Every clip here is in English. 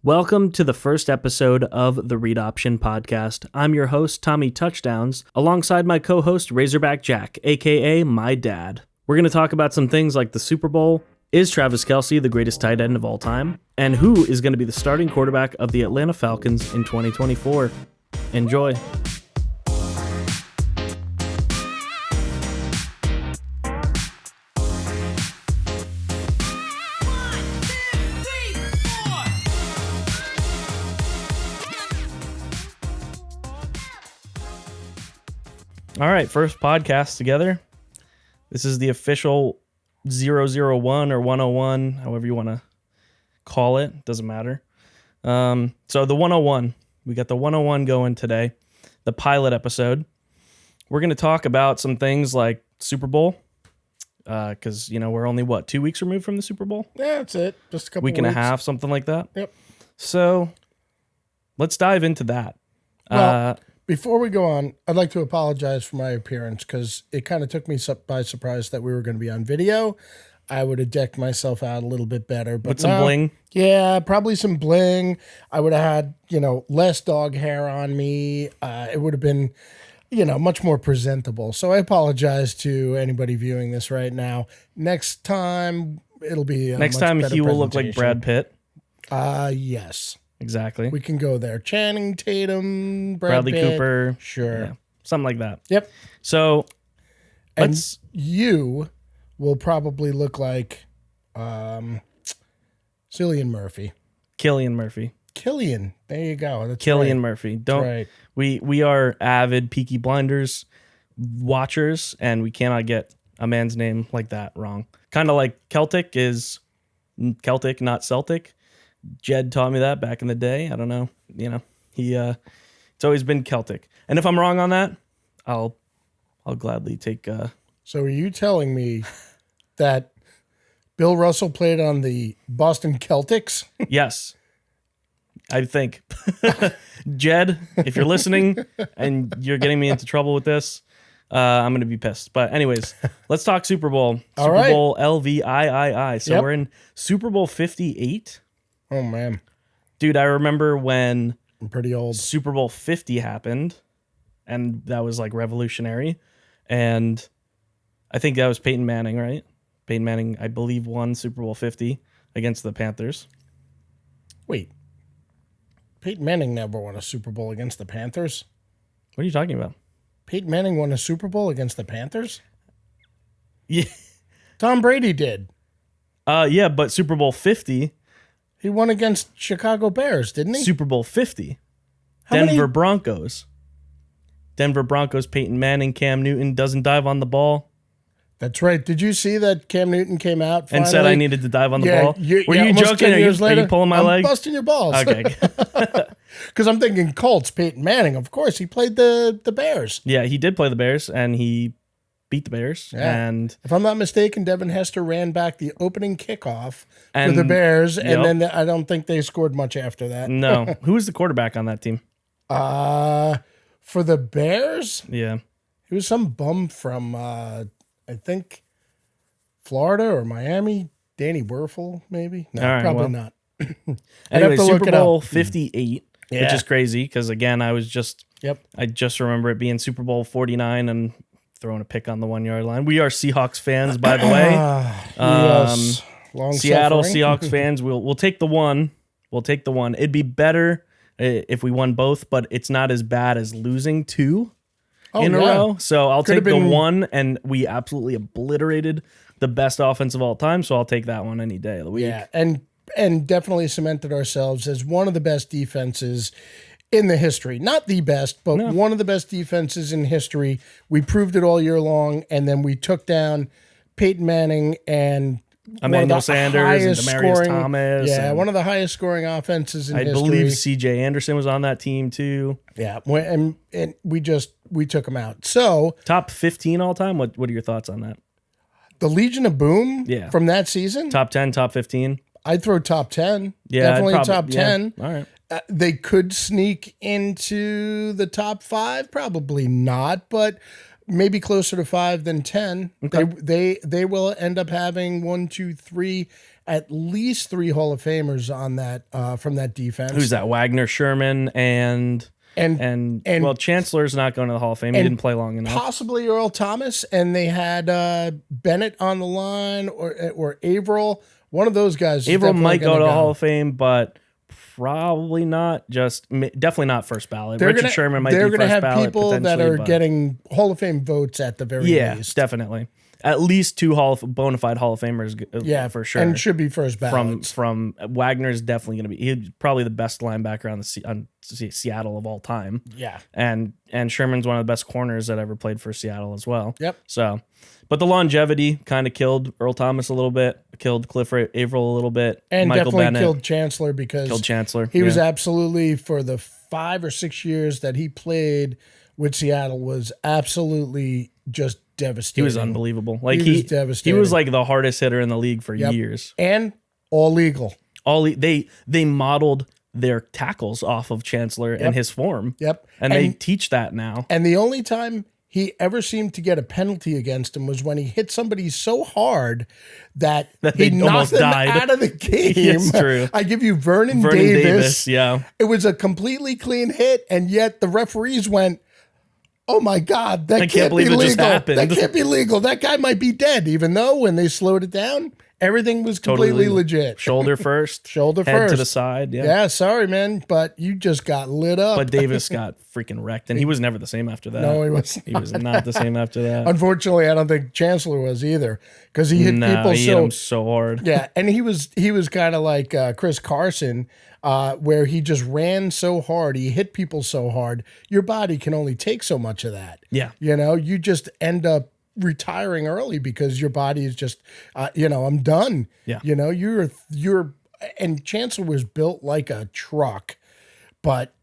Welcome to the first episode of the Read Option Podcast. I'm your host, Tommy Touchdowns, alongside my co-host, Razorback Jack, aka my dad. We're going to talk about some things like the Super Bowl, is Travis Kelce the greatest tight end of all time, and who is going to be the starting quarterback of the Atlanta Falcons in 2024. Enjoy. All right, first podcast together. This is the official 001 or 101, however you want to call it. Doesn't matter. So the 101, we got the 101 going today, the pilot episode. We're going to talk about some things like Super Bowl, because, we're only, 2 weeks removed from the Super Bowl? Yeah, that's it. Just a couple week weeks. and a half, something like that. Yep. So let's dive into that. Well, before we go on, I'd like to apologize for my appearance because it kind of took me by surprise that we were going to be on video. I would have decked myself out a little bit better. But with some bling? Yeah, probably some bling. I would have had, less dog hair on me. It would have been, much more presentable. So I apologize to anybody viewing this right now. Next time, it'll be Next time he will look like Brad Pitt. Yes. Exactly. We can go there. Channing Tatum, Bradley Pitt. Cooper. Sure. Yeah, something like that. Yep. So And you will probably look like Cillian Murphy. Killian Murphy. Killian. There you go. That's Killian right. Murphy. Don't That's right. we are avid Peaky Blinders watchers, and we cannot get a man's name like that wrong. Kind of like Celtic is Celtic, not Celtic. Jed taught me that back in the day. I don't know. It's always been Celtic. And if I'm wrong on that, I'll gladly take So are you telling me that Bill Russell played on the Boston Celtics? Yes. I think. Jed, if you're listening and you're getting me into trouble with this, I'm going to be pissed. But anyways, let's talk Super Bowl. Super Bowl LVIII. So we're in Super Bowl 58. Oh, man. Dude, I remember when I'm pretty old. Super Bowl 50 happened, and that was like revolutionary. And I think that was Peyton Manning, right? Peyton Manning, I believe, won Super Bowl 50 against the Panthers. Wait. Peyton Manning never won a Super Bowl against the Panthers? What are you talking about? Peyton Manning won a Super Bowl against the Panthers? Yeah. Tom Brady did. Yeah, but Super Bowl 50... He won against Chicago Bears, didn't he? Super Bowl 50. How Denver many? Broncos. Denver Broncos, Peyton Manning, Cam Newton doesn't dive on the ball. That's right. Did you see that Cam Newton came out finally? And said I needed to dive on the ball? Were you almost joking? 10 Are years later, you pulling my I'm leg? busting your balls. Okay. Because I'm thinking Colts, Peyton Manning. Of course, he played the Bears. Yeah, he did play the Bears, and he beat the Bears. Yeah. And if I'm not mistaken, Devin Hester ran back the opening kickoff for the Bears, and then I don't think they scored much after that. No. Who was the quarterback on that team? For the Bears? Yeah. It was some bum from, I think, Florida or Miami. Danny Werfel, maybe? No, probably not. Anyway, Super Bowl up. 58, which is crazy because, again, I just remember it being Super Bowl 49 and throwing a pick on the 1 yard line. We are Seahawks fans, by the way. Yes. Seattle Seahawks fans. We'll take the one. We'll take the one. It'd be better if we won both, but it's not as bad as losing two in a row. So I'll take the one, and we absolutely obliterated the best offense of all time. So I'll take that one any day of the week. Yeah, and definitely cemented ourselves as one of the best defenses in the history. Not the best, but one of the best defenses in history. We proved it all year long, and then we took down Peyton Manning and Emmanuel Sanders and Demaryius Thomas. Yeah, one of the highest scoring offenses in history. I believe C.J. Anderson was on that team too. Yeah, and we took him out. So top 15 all time. What are your thoughts on that? The Legion of Boom from that season? Top 10, top 15? I'd throw top 10. Yeah, definitely top 10. All right. They could sneak into the top 5, probably not, but maybe closer to 5 than 10. Okay. They will end up having 1, 2, 3, at least 3 Hall of Famers on that from that defense. Who's that? Wagner, Sherman, and well, Chancellor's not going to the Hall of Fame. He didn't play long enough. Possibly Earl Thomas, and they had Bennett on the line or Averill. One of those guys. Averill might go to the Hall of Fame, but probably not. Definitely not first ballot. Richard Sherman might be first ballot. They're going to have people that are getting Hall of Fame votes at the very least. Yeah, definitely. At least 2 bona fide Hall of Famers, for sure. And should be first ballots. From Wagner's definitely going to be. He's probably the best linebacker on Seattle of all time. Yeah. And Sherman's one of the best corners that ever played for Seattle as well. Yep. So, but the longevity kind of killed Earl Thomas a little bit, killed Cliff Averill a little bit, and Michael definitely Bennett killed Chancellor because he was absolutely, for the 5 or 6 years that he played with Seattle, was absolutely just devastating. He was unbelievable. Like he was devastating. He was like the hardest hitter in the league for years. And all legal. They modeled their tackles off of Chancellor and his form. Yep. And they teach that now. And the only time he ever seemed to get a penalty against him was when he hit somebody so hard that he knocked them out of the game. It's true. I give you Vernon Davis. Yeah. It was a completely clean hit, and yet the referees went, oh my God, that can't be legal. That can't be legal. That guy might be dead, even though when they slowed it down, everything was completely legit. Shoulder first. Head to the side. Yeah, sorry, man, but you just got lit up. But Davis got freaking wrecked, and he was never the same after that. No, he was not. He was not the same after that. Unfortunately, I don't think Chancellor was either, because he hit people hit him so hard. Yeah, and he was kind of like Chris Carson, where he just ran so hard, he hit people so hard, your body can only take so much of that. Yeah. You just end up retiring early because your body is just, I'm done. Yeah. And Chancellor was built like a truck, but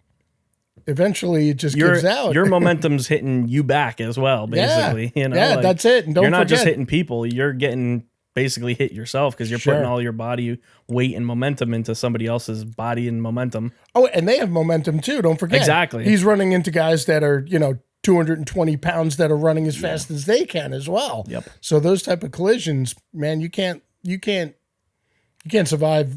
eventually it just gives out. Your momentum's hitting you back as well, basically. Yeah, that's it. And you're not just hitting people, you're getting basically hit yourself because you're putting all your body weight and momentum into somebody else's body and momentum. Oh, and they have momentum too. Don't forget. Exactly. He's running into guys that are, 220 pounds that are running as fast as they can as well. Yep. So those type of collisions, man, you can't survive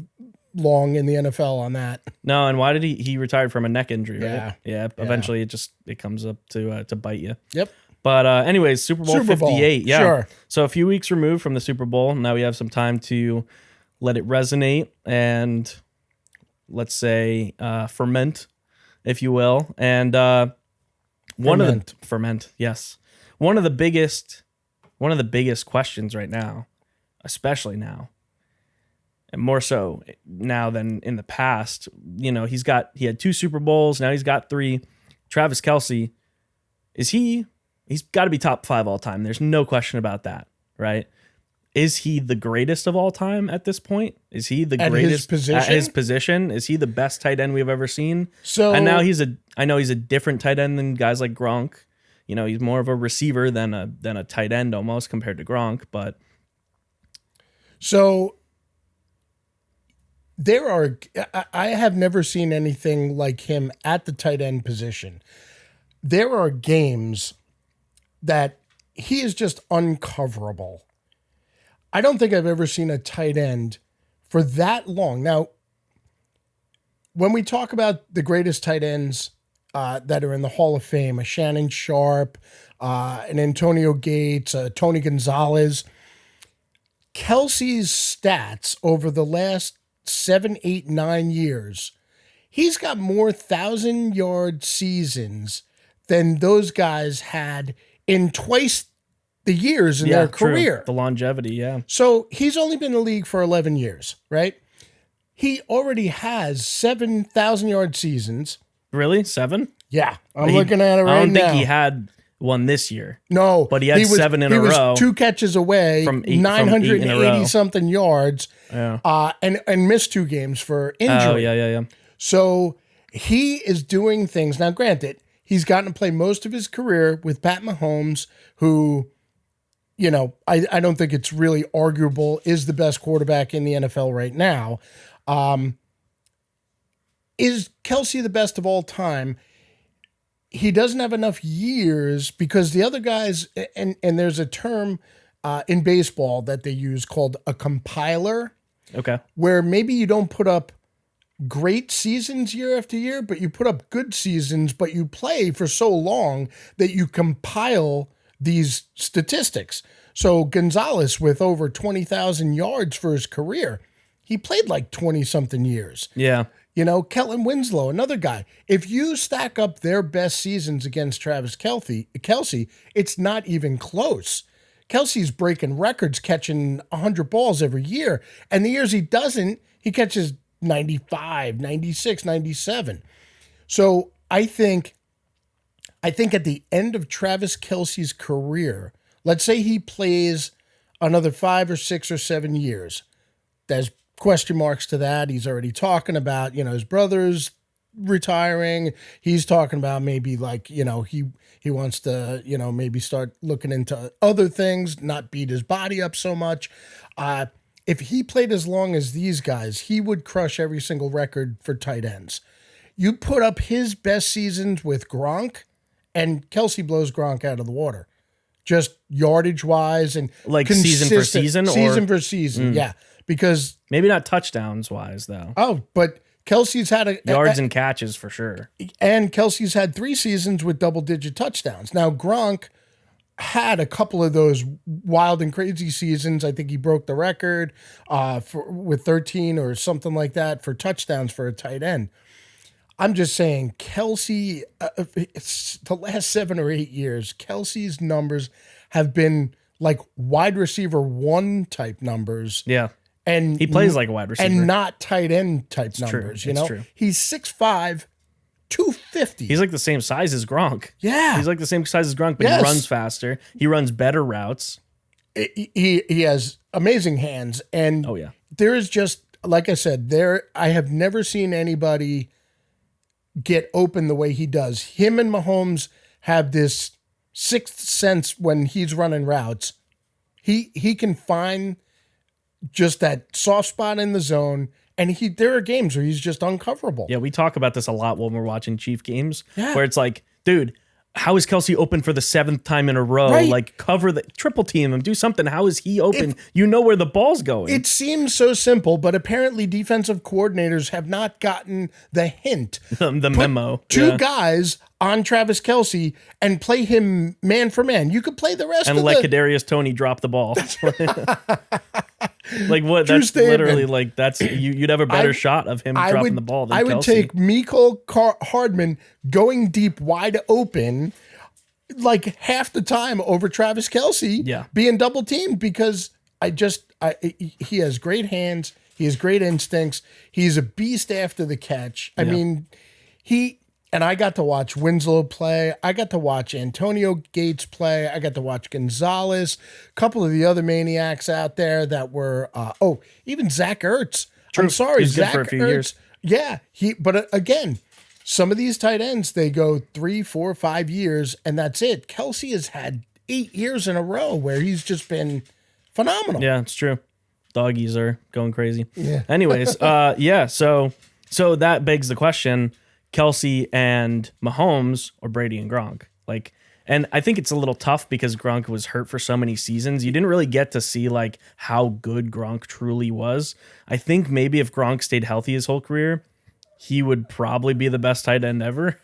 long in the NFL on that. No, and why did he retired from a neck injury, right? Yeah. Yeah. Eventually it comes up to bite you. Yep. But anyways, Super Bowl 58. Yeah. Sure. So a few weeks removed from the Super Bowl. Now we have some time to let it resonate and, let's say, ferment, if you will. And one of the biggest questions right now, especially now, and more so now than in the past, he had 2 Super Bowls. Now he's got 3. Travis Kelce, he's got to be top 5 all time. There's no question about that, right? Is he the greatest of all time at this point? Is he the greatest at his position? Is he the best tight end we've ever seen? And now I know he's a different tight end than guys like Gronk. He's more of a receiver than a tight end almost compared to Gronk, but so I have never seen anything like him at the tight end position. There are games that he is just uncoverable. I don't think I've ever seen a tight end for that long. Now, when we talk about the greatest tight ends that are in the Hall of Fame, a Shannon Sharp, an Antonio Gates, Tony Gonzalez, Kelce's stats over the last 7, 8, 9 years, he's got more 1,000-yard seasons than those guys had in twice the years in their career. True. The longevity, yeah. So he's only been in the league for 11 years, right? He already has 7,000-yard seasons. Really? 7? Yeah. I'm looking at it right now. I don't think he had one this year. No. But he had 7 in a row. He was 2 catches away from 980-something yards and missed 2 games for injury. Oh, yeah. So he is doing things. Now, granted, he's gotten to play most of his career with Pat Mahomes, who, I don't think it's really arguable, is the best quarterback in the NFL right now. Is Kelce the best of all time? He doesn't have enough years because the other guys, and there's a term in baseball that they use called a compiler. Okay. where maybe you don't put up great seasons year after year, but you put up good seasons, but you play for so long that you compile these statistics. So Gonzalez, with over 20,000 yards for his career, he played like 20 something years. Yeah. You know, Kellen Winslow, another guy. If you stack up their best seasons against Travis Kelce, it's not even close. Kelsey's breaking records, catching 100 balls every year. And the years he doesn't, he catches 95, 96, 97. So I think at the end of Travis Kelce's career, let's say he plays another 5 or 6 or 7 years. There's question marks to that. He's already talking about, his brother's retiring. He's talking about maybe like, he wants to, maybe start looking into other things, not beat his body up so much. If he played as long as these guys, he would crush every single record for tight ends. You put up his best seasons with Gronk, and Kelce blows Gronk out of the water. Just yardage-wise and like season for season? Season for season, yeah. Because maybe not touchdowns-wise, though. Oh, but Kelsey's had yards and catches for sure. And Kelsey's had 3 seasons with double-digit touchdowns. Now, Gronk had a couple of those wild and crazy seasons. I think he broke the record with 13 or something like that for touchdowns for a tight end. I'm just saying, Kelce, it's the last 7 or 8 years, Kelce's numbers have been like wide receiver 1 type numbers. Yeah. And he plays like a wide receiver. And not tight end type numbers, True. True. He's 6'5", 250. He's like the same size as Gronk. Yeah. He's like the same size as Gronk, but he runs faster. He runs better routes. He has amazing hands. And oh, yeah. There is just, like I said, I have never seen anybody get open the way he does. Him and Mahomes have this sixth sense when he's running routes. He can find just that soft spot in the zone, and there are games where he's just uncoverable. Yeah, we talk about this a lot when we're watching Chief games, where it's like, dude, how is Kelce open for the 7th time in a row? Right. Like, cover the triple team him, do something. How is he open? You know where the ball's going. It seems so simple, but apparently defensive coordinators have not gotten the hint. the memo. Two guys on Travis Kelce and play him man for man. You could play the rest and of let Kadarius Toney drop the ball. Like what? True that's statement. Literally like that's you'd have a better shot of him dropping the ball than I would Kelce. take Mecole Hardman going deep wide open like half the time over Travis Kelce being double teamed because he has great hands. He has great instincts. He's a beast after the catch. I mean, and I got to watch Winslow play. I got to watch Antonio Gates play. I got to watch Gonzalez. A couple of the other maniacs out there that were, even Zach Ertz. True. I'm sorry, He's good Zach for a few Ertz. years. Yeah, but again, some of these tight ends, they go 3, 4, 5 years, and that's it. Kelce has had 8 years in a row where he's just been phenomenal. Yeah, it's true. Doggies are going crazy. Yeah. Anyways, so that begs the question: Kelce and Mahomes or Brady and Gronk? And I think it's a little tough because Gronk was hurt for so many seasons. You didn't really get to see like how good Gronk truly was. I think maybe if Gronk stayed healthy his whole career, he would probably be the best tight end ever.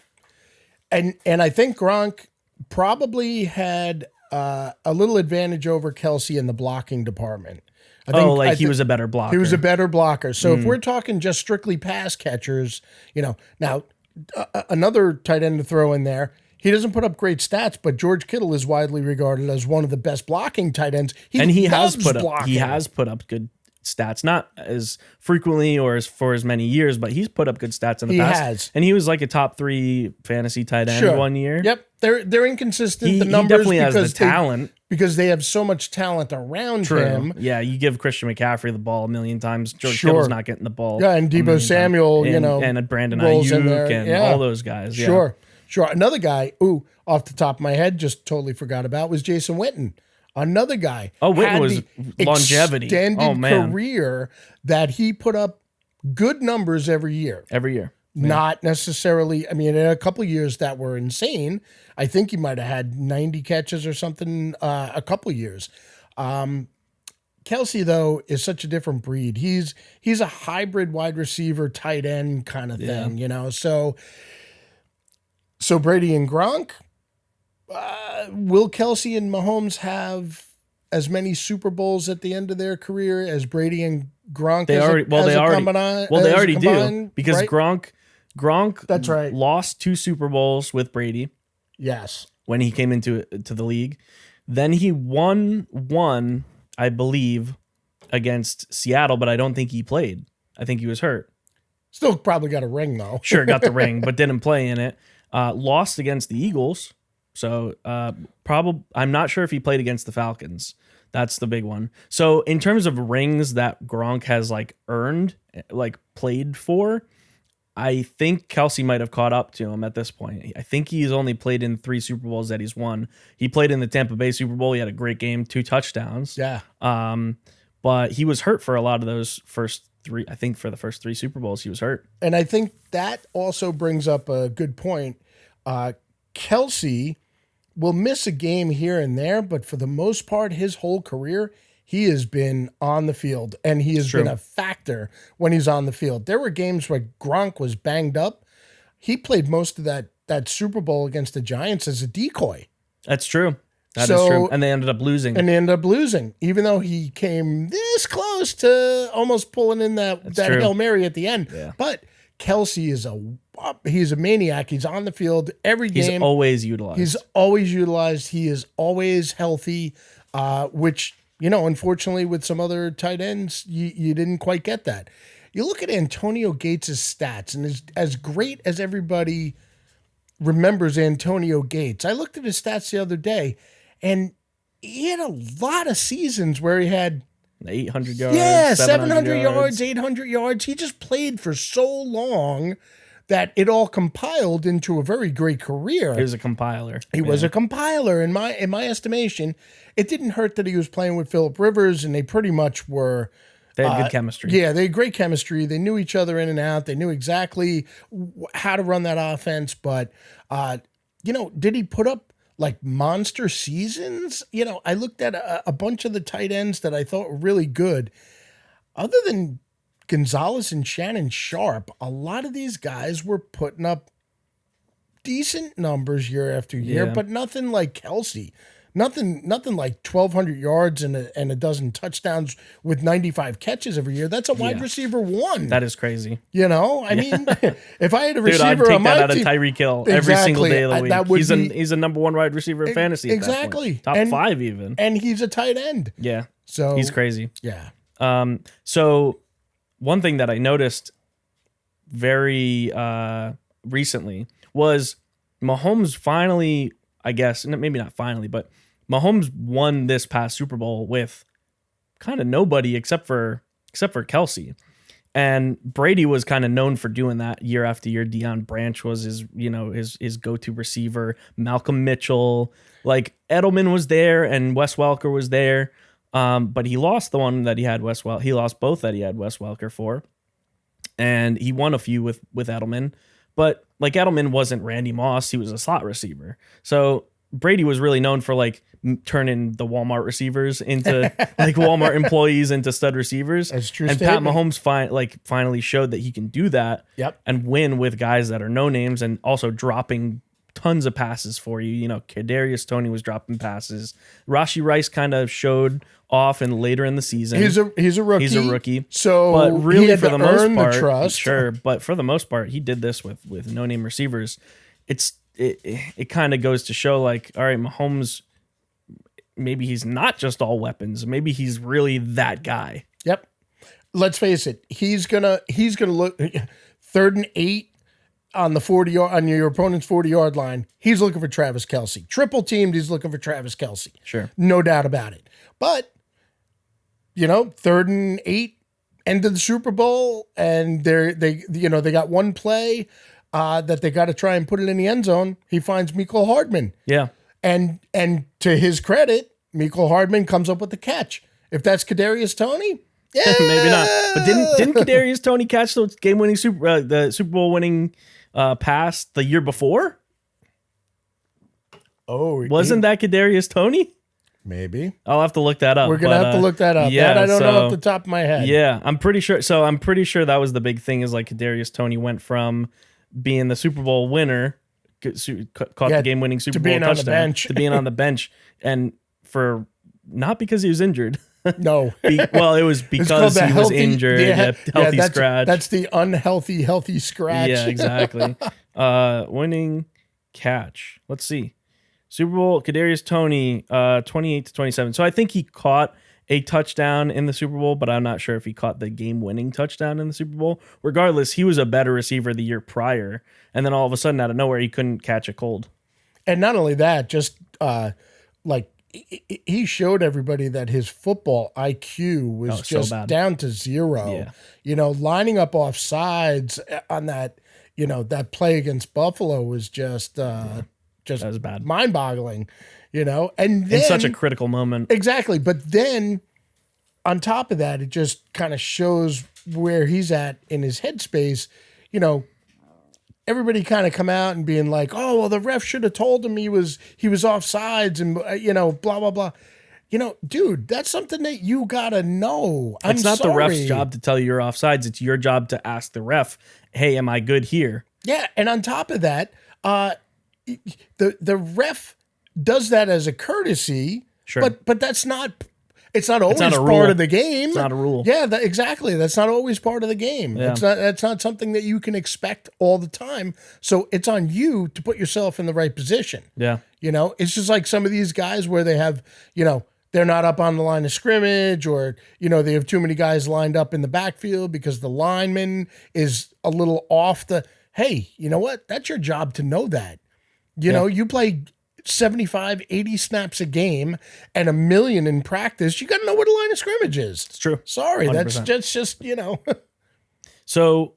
And I think Gronk probably had a little advantage over Kelce in the blocking department. I think he was a better blocker. He was a better blocker. So if we're talking just strictly pass catchers, now another tight end to throw in there. He doesn't put up great stats, but George Kittle is widely regarded as one of the best blocking tight ends. He has put up good stats, not as frequently or for as many years, but he's put up good stats in the past. He has. And he was like a top 3 fantasy tight end one year. Yep. They're inconsistent. The numbers he definitely has the talent. Because they have so much talent around him. Yeah, you give Christian McCaffrey the ball a million times. George Kittle's not getting the ball. Yeah, and Deebo Samuel, and Brandon Ayuk and all those guys. Sure. Another guy, off the top of my head, just totally forgot about, was Jason Witten. Another guy. Oh, Witten was longevity. Extended career that he put up good numbers every year. Every year. Not necessarily, in a couple of years that were insane. I think he might have had 90 catches or something a couple of years. Kelce Kelce, though, is such a different breed. He's a hybrid wide receiver, tight end kind of thing, you know. So Brady and Gronk, will Kelce and Mahomes have as many Super Bowls at the end of their career as Brady and Gronk? They already do, because right? Gronk that's right. lost 2 Super Bowls with Brady. Yes. When he came to the league. Then he won one, I believe, against Seattle, but I don't think he played. I think he was hurt. Still probably got a ring, though. Sure, got the ring, but didn't play in it. Lost against the Eagles. So I'm not sure if he played against the Falcons. That's the big one. So in terms of rings that Gronk has like earned, like played for, I think Kelce might have caught up to him at this point. I think he's only played in 3 Super Bowls that he's won. He played in the Tampa Bay Super Bowl. He had a great game, 2 touchdowns. Yeah. But he was hurt for a lot of those first 3. I think for the first 3 Super Bowls, he was hurt. And I think that also brings up a good point. Kelce will miss a game here and there, but for the most part, his whole career, he has been on the field, and he has been a factor when he's on the field. There were games where Gronk was banged up. He played most of that Super Bowl against the Giants as a decoy. That's true. That is true. And they ended up losing. Even though he came this close to almost pulling in that Hail Mary at the end. Yeah. But Kelce he's a maniac. He's on the field every game. He's always utilized. He is always healthy, which, you know, unfortunately with some other tight ends, you didn't quite get that. You look at Antonio Gates' stats, and as great as everybody remembers Antonio Gates, I looked at his stats the other day, and he had a lot of seasons where he had 800 yards. Yeah, 700 yards, 800 yards. He just played for so long that it all compiled into a very great career. He was a compiler. He was a compiler in my estimation. It didn't hurt that he was playing with Phillip Rivers, and they pretty much were. They had good chemistry. Yeah, they had great chemistry. They knew each other in and out. They knew exactly how to run that offense. But, you know, did he put up like monster seasons? You know, I looked at a bunch of the tight ends that I thought were really good. Other than Gonzalez and Shannon Sharp, a lot of these guys were putting up decent numbers year after year, but nothing like Kelce. Nothing like 1,200 yards and a dozen touchdowns with 95 catches every year. That's a wide receiver 1. That is crazy. You know, I mean, if I had a receiver I'd take on my that out team, of Tyreek Hill every single day of the week. He's a number 1 wide receiver in fantasy. Exactly. Top 5 even. And he's a tight end. Yeah. So he's crazy. Yeah. So one thing that I noticed very recently was Mahomes finally, I guess, maybe not finally, but Mahomes won this past Super Bowl with kind of nobody except for Kelce. And Brady was kind of known for doing that year after year. Deion Branch was his go-to receiver. Malcolm Mitchell, like Edelman was there and Wes Welker was there. But he lost the one that he had he lost both that he had Wes Welker for. And he won a few with Edelman. But like Edelman wasn't Randy Moss, he was a slot receiver. So Brady was really known for like turning the Walmart receivers into like Walmart employees into stud receivers. That's true. And Pat Mahomes finally showed that he can do that and win with guys that are no names and also dropping tons of passes for you. You know, Kadarius Toney was dropping passes. Rashee Rice kind of showed off and later in the season. He's a rookie. He's a rookie. So but really for the most part, trust. Sure, but for the most part, he did this with no name receivers. It kind of goes to show like, all right, Mahomes, maybe he's not just all weapons. Maybe he's really that guy. Yep. Let's face it. He's gonna look 3rd and 8 on the 40 on your opponent's 40-yard line. He's looking for Travis Kelce. Triple teamed. He's looking for Travis Kelce. Sure. No doubt about it. But, you know, 3rd and 8, end of the Super Bowl, and they got one play that they got to try and put it in the end zone. He finds Mecole Hardman. Yeah. And to his credit, Mecole Hardman comes up with the catch. If that's Kadarius Toney, yeah, maybe not. But didn't Kadarius Toney catch the game-winning the Super Bowl winning pass the year before? Oh, wasn't that Kadarius Toney? Maybe. I'll have to look that up. We're going to have to look that up. Yeah, that I don't know off the top of my head. Yeah, I'm pretty sure. So I'm pretty sure that was the big thing is like Kadarius Toney went from being the Super Bowl winner, caught the game-winning Super Bowl touchdown, to being on the bench. And for not because he was injured. No. Well, it was because he was injured. Healthy scratch. That's the unhealthy, healthy scratch. Yeah, exactly. Winning catch. Let's see. Super Bowl, Kadarius Toney, 28-27. So I think he caught a touchdown in the Super Bowl, but I'm not sure if he caught the game-winning touchdown in the Super Bowl. Regardless, he was a better receiver the year prior, and then all of a sudden, out of nowhere, he couldn't catch a cold. And not only that, just he showed everybody that his football IQ was just so down to zero. Yeah. Lining up off sides on that, that play against Buffalo was just that was bad, mind-boggling. And then in such a critical moment, exactly. But then on top of that, it just kind of shows where he's at in his headspace. Everybody kind of come out and being like, "Oh, well, the ref should have told him he was offsides," and blah blah blah. Dude, that's something that you gotta know. It's not the ref's job to tell you you're offsides. It's your job to ask the ref, "Hey, am I good here?" Yeah, and on top of that, the ref does that as a courtesy. Sure, but that's not. It's not always part of the game. It's not a rule. Yeah, exactly. That's not always part of the game. Yeah. That's not something that you can expect all the time. So it's on you to put yourself in the right position. Yeah. It's just like some of these guys where they have, they're not up on the line of scrimmage, or, they have too many guys lined up in the backfield because the lineman is a little off hey, you know what? That's your job to know that. You play 75, 80 snaps a game and 1 million in practice. You got to know what a line of scrimmage is. It's true. Sorry, 100%. That's just. So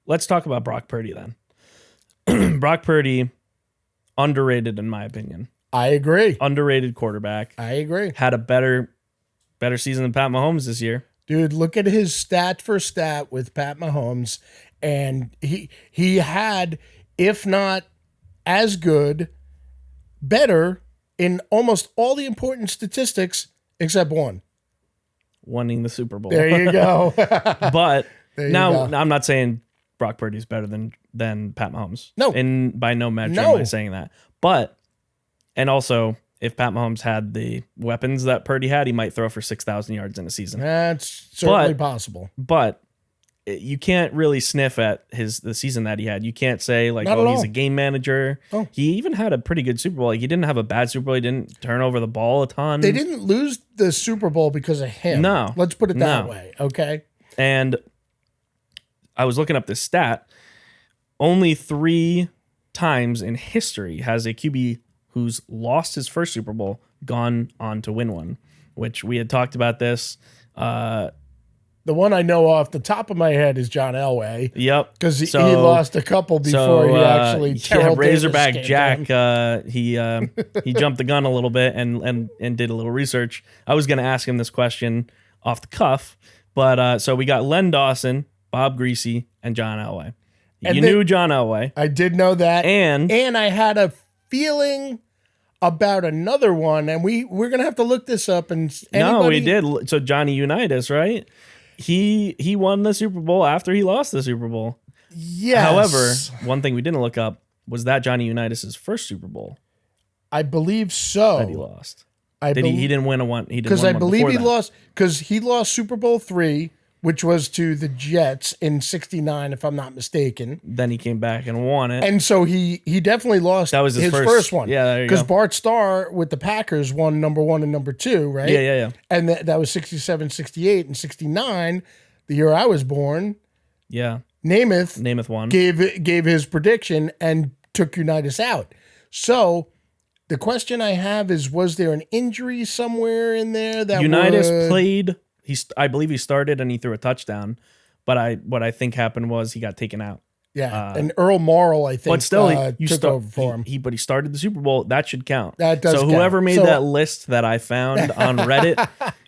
let's talk about Brock Purdy then. Brock Purdy, underrated in my opinion. I agree. Underrated quarterback. I agree. Had a better season than Pat Mahomes this year. Dude, look at his stat for stat with Pat Mahomes. And he had, if not as good, better in almost all the important statistics except one. Winning the Super Bowl. There you go. But now I'm not saying Brock Purdy's better than Pat Mahomes. No. And by no measure am I saying that. But, and also, if Pat Mahomes had the weapons that Purdy had, he might throw for 6,000 yards in a season. That's certainly possible. But you can't really sniff at the season that he had. You can't say like, he's a game manager. Oh. He even had a pretty good Super Bowl. Like, he didn't have a bad Super Bowl. He didn't turn over the ball a ton. They didn't lose the Super Bowl because of him. No. Let's put it that way. Okay. And I was looking up this stat. Only 3 times in history has a QB who's lost his first Super Bowl gone on to win one, which we had talked about this. The one I know off the top of my head is John Elway. Yep. Because he lost a couple before he actually Razorback Jack, he jumped the gun a little bit and did a little research. I was going to ask him this question off the cuff, but so we got Len Dawson, Bob Greasy, and John Elway. You knew John Elway. I did know that. And I had a feeling about another one, and we're going to have to look this up. And no, we did. So Johnny Unitas, right? He won the Super Bowl after he lost the Super Bowl. Yes. However, one thing we didn't look up was that Johnny Unitas' first Super Bowl. I believe so. That he lost. He didn't win one. He didn't because I believe he that. lost because he lost Super Bowl III, which was to the Jets in '69, if I'm not mistaken. Then he came back and won it. And so he definitely lost. That was his first one. Yeah, there you go. Because Bart Starr with the Packers won number 1 and number 2, right? Yeah. And that was 67, 68, and 69, the year I was born. Yeah. Namath won. Gave his prediction and took Unitas out. So the question I have is, was there an injury somewhere in there that Unitas played? I believe he started and he threw a touchdown, but what I think happened was he got taken out. Yeah, and Earl Morrill, I think, but still, took over for him. But he started the Super Bowl. That should count. That does. So count. Whoever made that list that I found on Reddit,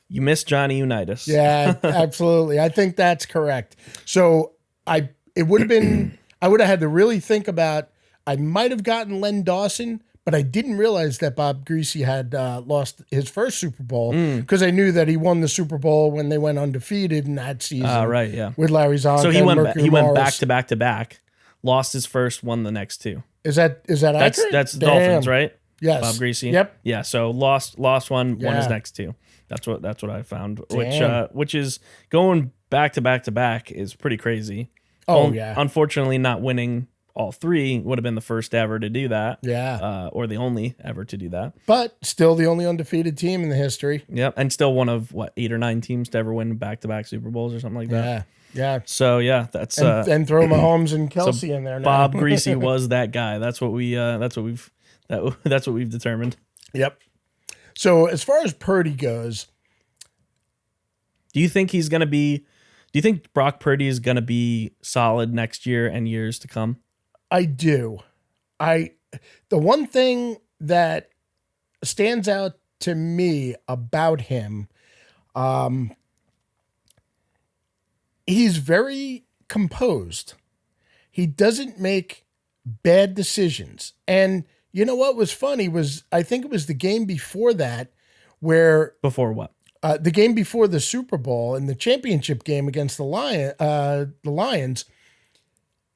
you missed Johnny Unitas. Yeah, absolutely. I think that's correct. So it would have been. I would have had to really think about. I might have gotten Len Dawson, but I didn't realize that Bob Greasy had lost his first Super Bowl because I knew that he won the Super Bowl when they went undefeated in that season. Right, yeah. With Larry Zonka. So he went Morris. back to back to back, lost his first, won the next two. Is that accurate? That's Dolphins, right? Yes. Bob Greasy. Yep. Yeah. So lost one, won his next two. That's what I found. Which is going back to back to back is pretty crazy. Oh yeah. Unfortunately, not winning all three would have been the first ever to do that. Yeah. Or the only ever to do that. But still the only undefeated team in the history. Yep. And still one of 8 or 9 teams to ever win back to back Super Bowls or something like that. Yeah. Yeah. So yeah, that's and throw Mahomes and Kelce in there now. Bob Greasy was that guy. That's what we've determined. Yep. So as far as Purdy goes, do you think Brock Purdy is going to be solid next year and years to come? I do. The one thing that stands out to me about him, he's very composed. He doesn't make bad decisions. And you know what was funny was I think it was the game before that where... Before what? The game before the Super Bowl and the championship game against the Lions,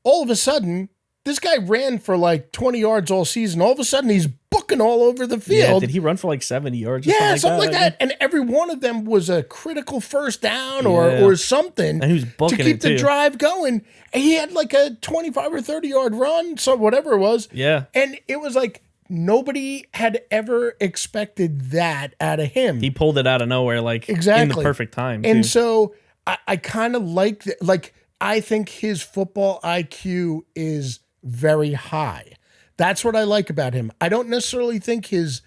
all of a sudden, this guy ran for like 20 yards all season. All of a sudden, he's booking all over the field. Yeah, did he run for like 70 yards? Or something like that. And every one of them was a critical first down or something. And he was booking to keep the too. drive going. And he had like a 25 or 30 yard run, so whatever it was. Yeah. And it was like, nobody had ever expected that out of him. He pulled it out of nowhere, like exactly in the perfect time. And too. so I kind of like that. Like, I think his football IQ is very high. That's what I like about him. I don't necessarily think his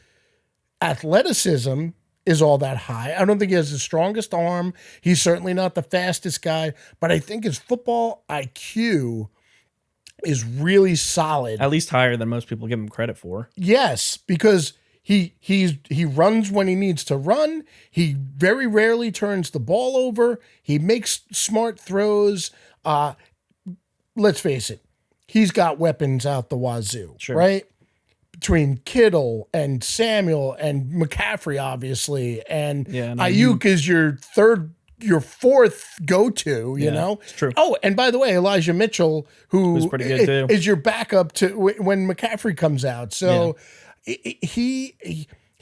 athleticism is all that high. I don't think he has the strongest arm. He's certainly not the fastest guy, but I think his football IQ is really solid. At least higher than most people give him credit for. Yes, because he runs when he needs to run. He very rarely turns the ball over. He makes smart throws. Let's face it, he's got weapons out the wazoo, right? Between Kittle and Samuel and McCaffrey, obviously, and Ayuk is your fourth go-to, you know? It's true. Oh, and by the way, Elijah Mitchell, who's pretty good too, is your backup to when McCaffrey comes out. So he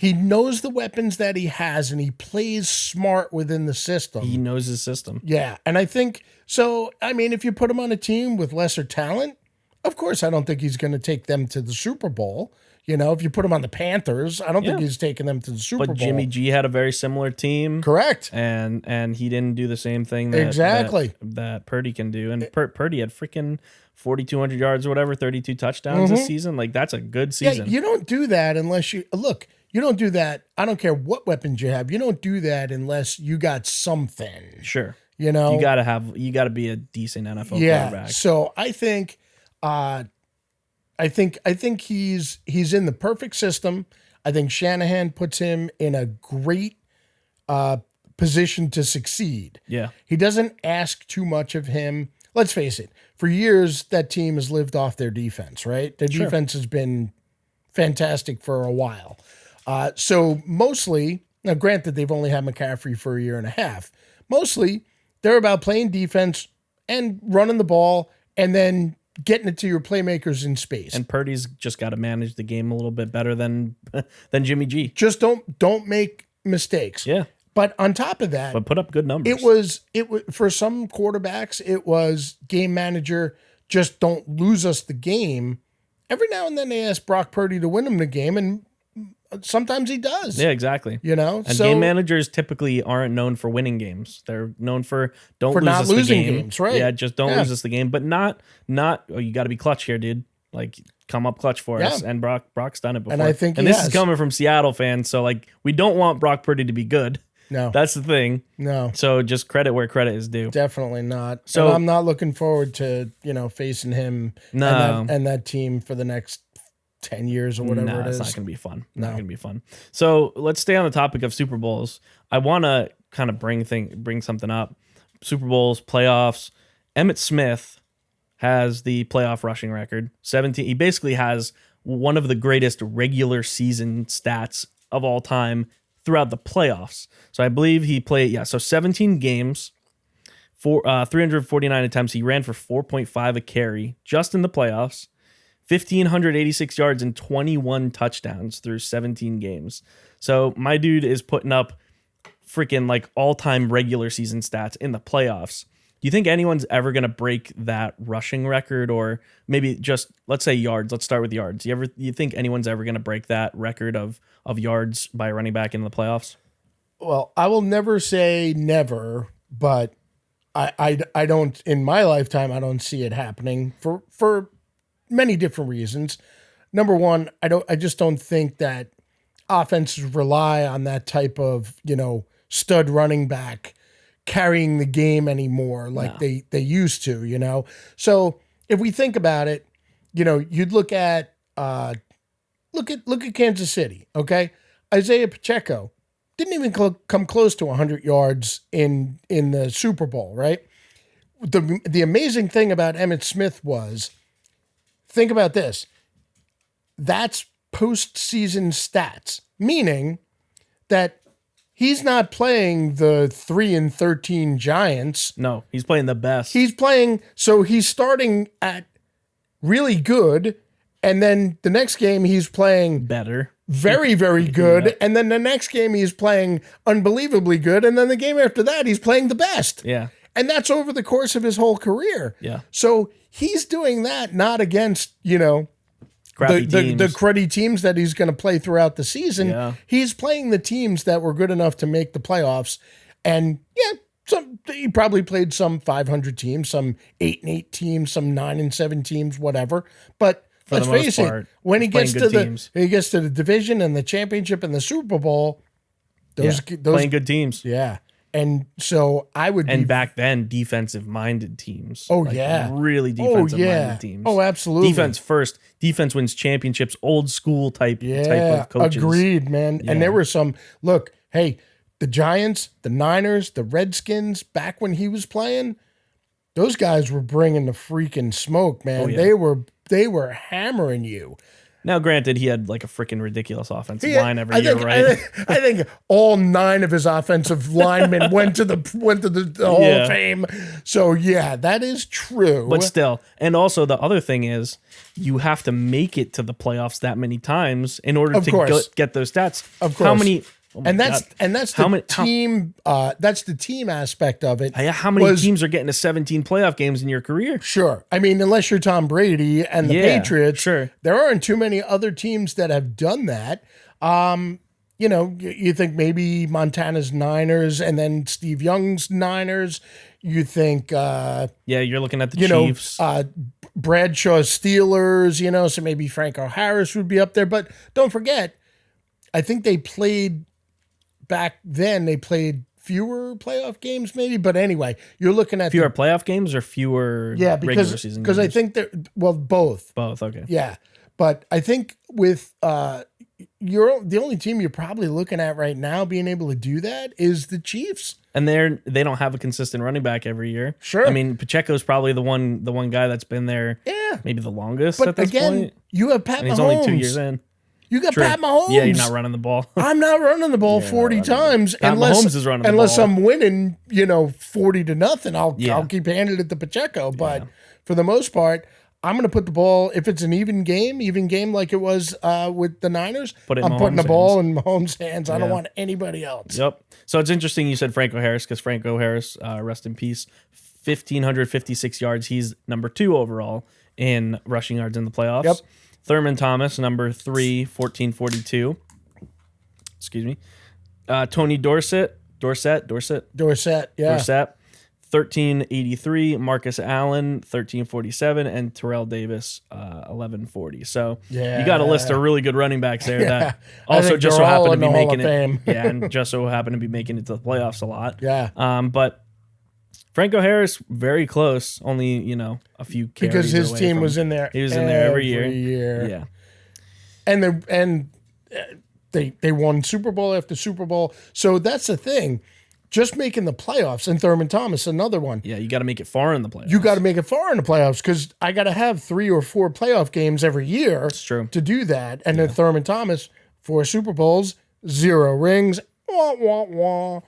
knows the weapons that he has, and he plays smart within the system. He knows his system. Yeah, and I think so. I mean, if you put him on a team with lesser talent, of course, I don't think he's going to take them to the Super Bowl. You know, if you put him on the Panthers, I don't think he's taking them to the Super Bowl. But Jimmy G had a very similar team. Correct. And he didn't do the same thing that Purdy can do. And Purdy had freaking 4,200 yards or whatever, 32 touchdowns this season. Like, that's a good season. Yeah, you don't do that unless you... Look, you don't do that. I don't care what weapons you have. You don't do that unless you got something. Sure. You know? You gotta be a decent NFL quarterback. So I think... I think he's in the perfect system. I think Shanahan puts him in a great position to succeed. Yeah. He doesn't ask too much of him. Let's face it. For years, that team has lived off their defense, right? Their defense has been fantastic for a while. So mostly, now granted, they've only had McCaffrey for a year and a half. Mostly, they're about playing defense and running the ball and then getting it to your playmakers in space. And Purdy's just got to manage the game a little bit better than Jimmy G. Just don't make mistakes. Yeah. But on top of that, but put up good numbers. It was for some quarterbacks, it was game manager, just don't lose us the game. Every now and then they ask Brock Purdy to win them the game, and sometimes he does. Yeah, exactly. You know, and game managers typically aren't known for winning games. They're known for lose not us losing the game. Games, right? Yeah, just don't lose us the game. But not. Oh, you got to be clutch here, dude. Like, come up clutch for us. And Brock's done it before. And I think, this is coming from Seattle fans, so like we don't want Brock Purdy to be good. No, that's the thing. No, so just credit where credit is due. Definitely not. So and I'm not looking forward to facing him and that team for the next 10 years or whatever it is. It's not going to be fun. Not going to be fun. So let's stay on the topic of Super Bowls. I want to kind of bring something up. Super Bowls, playoffs. Emmitt Smith has the playoff rushing record. 17. He basically has one of the greatest regular season stats of all time throughout the playoffs. So I believe he played, so 17 games, 349 attempts. He ran for 4.5 a carry just in the playoffs, 1,586 yards and 21 touchdowns through 17 games. So my dude is putting up freaking like all-time regular season stats in the playoffs. Do you think anyone's ever going to break that rushing record, or maybe just, let's say, yards? Let's start with yards. You think anyone's ever going to break that record of yards by a running back in the playoffs? Well, I will never say never, but I don't, in my lifetime, I don't see it happening for many different reasons. Number one, I just don't think that offenses rely on that type of, stud running back carrying the game anymore like they used to, So if we think about it, you'd look at Kansas City, okay? Isaiah Pacheco didn't even come close to 100 yards in the Super Bowl, right? The amazing thing about Emmitt Smith was, think about this, that's postseason stats, meaning that he's not playing the 3-13 Giants. No, he's playing the best. He's starting at really good, and then the next game he's playing better. Very, very good. And then the next game he's playing unbelievably good. And then the game after that, he's playing the best. Yeah. And that's over the course of his whole career. Yeah. So he's doing that not against, the cruddy teams that he's going to play throughout the season. Yeah. He's playing the teams that were good enough to make the playoffs. And he probably played some 500 teams, some 8-8 teams, some 9-7 teams, whatever. But let's face it, when he gets to the division and the championship and the Super Bowl, those playing good teams. Yeah. And so back then, defensive-minded teams. Oh, yeah. Really defensive-minded teams. Oh, absolutely. Defense first. Defense wins championships. Old school type of coaches. Agreed, man. Yeah. And there were some, look, hey, the Giants, the Niners, the Redskins, back when he was playing, those guys were bringing the freaking smoke, man. Oh, yeah. They were hammering you. Now, granted, he had like a freaking ridiculous offensive line every year, right? I think all 9 of his offensive linemen went to the Hall of Fame. So yeah, that is true. But still, and also the other thing is, you have to make it to the playoffs that many times in order to get those stats. Of course. How many? Oh that's the team aspect of it. How many teams are getting to 17 playoff games in your career? Sure. I mean, unless you're Tom Brady and the Patriots, sure. There aren't too many other teams that have done that. You think maybe Montana's Niners and then Steve Young's Niners. You think, you're looking at the Chiefs, Bradshaw's Steelers. So maybe Franco Harris would be up there. But don't forget, I think back then they played fewer playoff games, maybe. But anyway, you're looking at fewer playoff games or fewer regular season games? Because I think both. Both, okay. Yeah, but I think with you're the only team you're probably looking at right now being able to do that is the Chiefs. And they don't have a consistent running back every year. Sure. I mean, Pacheco's probably the one guy that's been there maybe the longest at this point. You have Pat Mahomes. He's only 2 years in. You got Pat Mahomes. Yeah, you're not running the ball. I'm not running the ball 40 times Mahomes is running the ball. Unless I'm winning, 40-0. I'll keep handing it to Pacheco. But for the most part, I'm going to put the ball, if it's an even game like it was with the Niners, I'm putting the ball in Mahomes' hands. I don't want anybody else. Yep. So it's interesting you said Franco Harris, because Franco Harris, rest in peace, 1,556 yards. He's number 2 overall in rushing yards in the playoffs. Yep. Thurman Thomas, number 3, 1,442. Excuse me. Tony Dorsett, yeah. Dorsett, 1383. Marcus Allen, 1347, and Terrell Davis, 1140. So you got a list of really good running backs there that also just so happen to be making it. Yeah, and just so happen to be making it to the playoffs a lot. Yeah. But Franco Harris, very close, only, a few carries because his away team from, was in there. He was in there every year. Yeah. And they won Super Bowl after Super Bowl. So that's the thing. just making the playoffs. And Thurman Thomas, another one. Yeah, you got to make it far in the playoffs. You got to make it far in the playoffs because I got to have 3 or 4 playoff games every year. That's true. To do that. And then Thurman Thomas, 4 Super Bowls, 0 rings. Wah, wah, wah.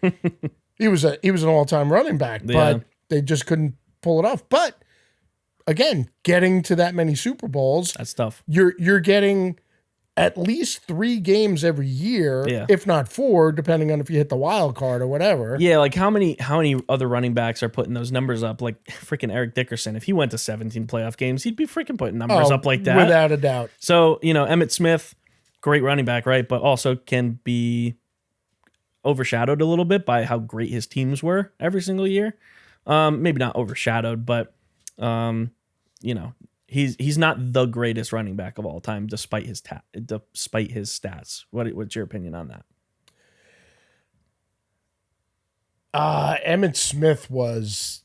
He was an all-time running back, but they just couldn't pull it off. But again, getting to that many Super Bowls, that's tough. You're getting at least 3 games every year, if not 4, depending on if you hit the wild card or whatever. Yeah, like how many other running backs are putting those numbers up? Like freaking Eric Dickerson, if he went to 17 playoff games, he'd be freaking putting numbers up like that. Without a doubt. So, Emmitt Smith, great running back, right? But also can be overshadowed a little bit by how great his teams were every single year. Maybe not overshadowed, but he's not the greatest running back of all time, despite his stats. What's your opinion on that? Emmitt Smith was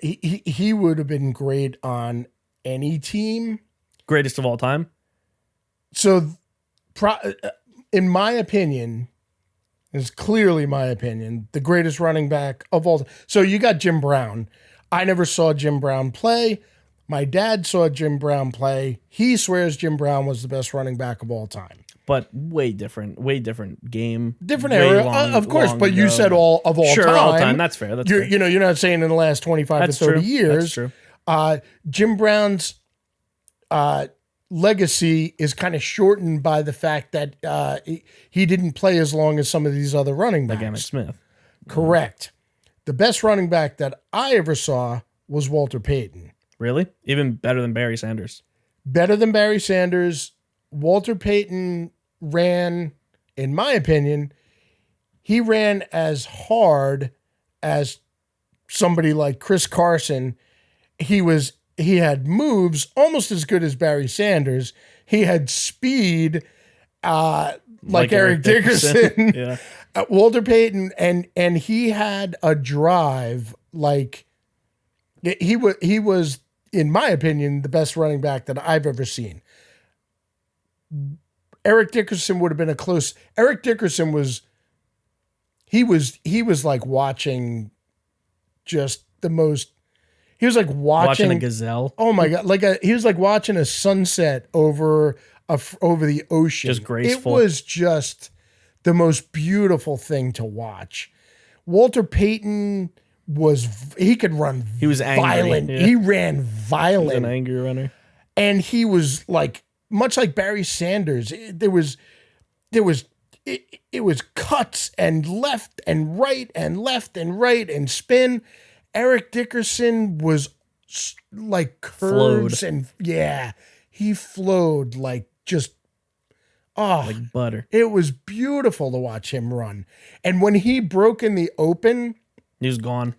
he would have been great on any team. Greatest of all time. So, in my opinion, it's clearly my opinion, the greatest running back of all time. So you got Jim Brown. I never saw Jim Brown play. My dad saw Jim Brown play. He swears Jim Brown was the best running back of all time. But way different game. Different era, of course, but you said all time. Sure, all time. That's fair. That's fair. You're not saying in the last 25 to 30 years. That's true. Jim Brown's legacy is kind of shortened by the fact that he didn't play as long as some of these other running backs. Like Emmitt Smith. Correct. The best running back that I ever saw was Walter Payton. Really? Even better than Barry Sanders? Better than Barry Sanders. Walter Payton ran, in my opinion, he ran as hard as somebody like Chris Carson. He had moves almost as good as Barry Sanders. He had speed like Eric Dickerson. Yeah. Walter Payton, and he had a drive like he was, in my opinion, the best running back that I've ever seen. Eric Dickerson would have been a close. Eric Dickerson was like watching just the most. He was like watching a gazelle. Oh my God. He was like watching a sunset over the ocean. Just graceful. It was just the most beautiful thing to watch. Walter Payton he could run. He was violent. Angry. Yeah. He ran violent. He was an angry runner. And he was like, much like Barry Sanders, it was cuts and left and right and left and right and spin. Eric Dickerson was like curves and he flowed like just like butter. It was beautiful to watch him run. And when he broke in the open, he was gone.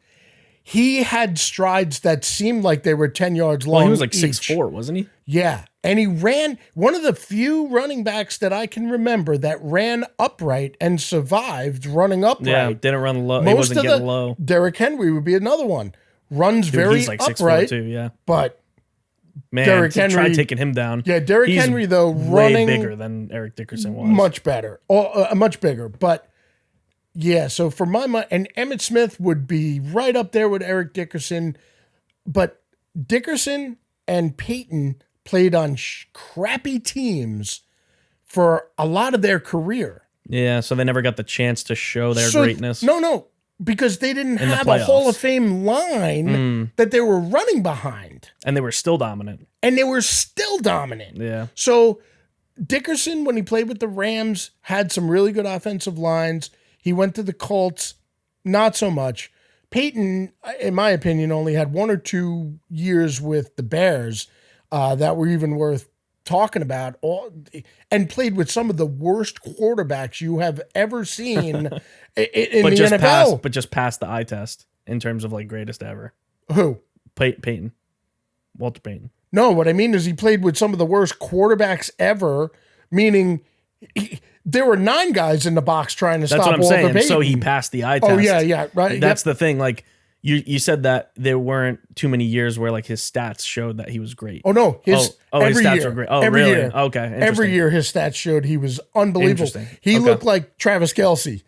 He had strides that seemed like they were 10 yards long. Well, he was like 6'4", wasn't he? Yeah. And he ran, one of the few running backs that I can remember that ran upright and survived running upright. Yeah, didn't run low. He wasn't getting low. Derrick Henry would be another one. Runs very he's like upright. 6'4" too, yeah. But man, Derrick Henry, try taking him down. Yeah, Derrick Henry, though, way bigger than Eric Dickerson was. Much better. Much bigger. But yeah, so for my mind, and Emmitt Smith would be right up there with Eric Dickerson. But Dickerson and Payton played on crappy teams for a lot of their career. Yeah, so they never got the chance to show their greatness. No, because they didn't have a Hall of Fame line that they were running behind. And they were still dominant. Yeah. So Dickerson, when he played with the Rams, had some really good offensive lines. He went to the Colts, not so much. Payton, in my opinion, only had 1 or 2 years with the Bears that were even worth talking about, and played with some of the worst quarterbacks you have ever seen in the NFL. But just passed the eye test in terms of like greatest ever. Who? Payton. Walter Payton. No, what I mean is he played with some of the worst quarterbacks ever, meaning there were 9 guys in the box trying to stop Walter Payton. So he passed the eye test. Oh, yeah, right. That's the thing. Like, You said that there weren't too many years where like his stats showed that he was great. Oh no, his stats year, were great. Oh, every really? year, Okay, every year his stats showed he was unbelievable. He looked like Travis Kelce.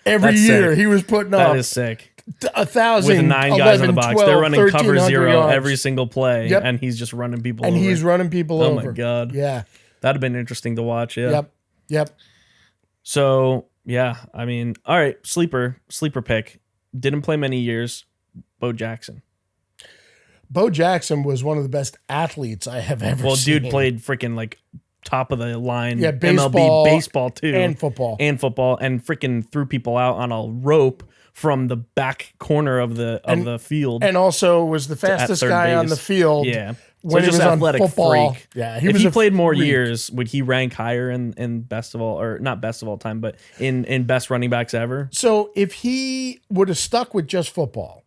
Every year sick. he was putting up. That is sick. 1,000 with 9 guys 11, in the box. 12, They're running cover 0 yards. every single play, and he's just running people over. And he's running people over. Oh my god. Yeah. That'd have been interesting to watch. Yeah. Yep. So yeah, I mean, all right, sleeper pick. Didn't play many years. Bo Jackson. Bo Jackson was one of the best athletes I have ever seen. Well, dude played freaking like top of the line baseball, MLB baseball too. And football. And freaking threw people out on a rope from the back corner of the field. And also was the fastest guy on the field. Yeah. When he was athletic on football. Freak. Yeah. If he played more years, would he rank higher in best of all, or not best of all time, but in best running backs ever? So if he would have stuck with just football,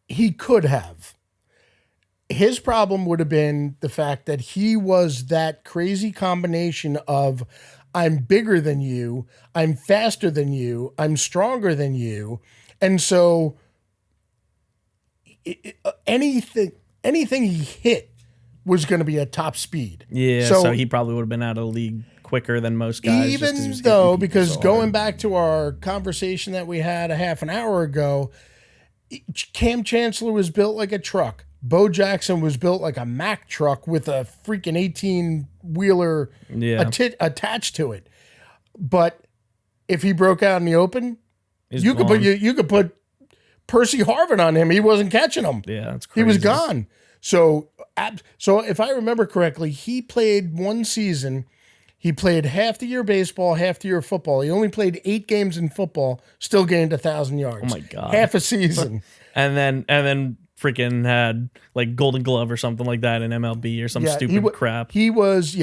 he could have. His problem would have been the fact that he was that crazy combination of I'm bigger than you, I'm faster than you, I'm stronger than you. And so anything he hit was going to be at top speed. Yeah, so he probably would have been out of the league quicker than most guys. Even though, because going back to our conversation that we had a half an hour ago, Cam Chancellor was built like a truck. Bo Jackson was built like a Mack truck with a freaking 18-wheeler attached to it. But if he broke out in the open, you could put Percy Harvin on him. He wasn't catching him. Yeah, that's crazy. He was gone. So if I remember correctly, he played one season. He played half the year baseball, half the year football. He only played 8 games in football, still gained 1,000 yards. Oh my god. Half a season. and then freaking had like Golden Glove or something like that in MLB or some stupid crap. He was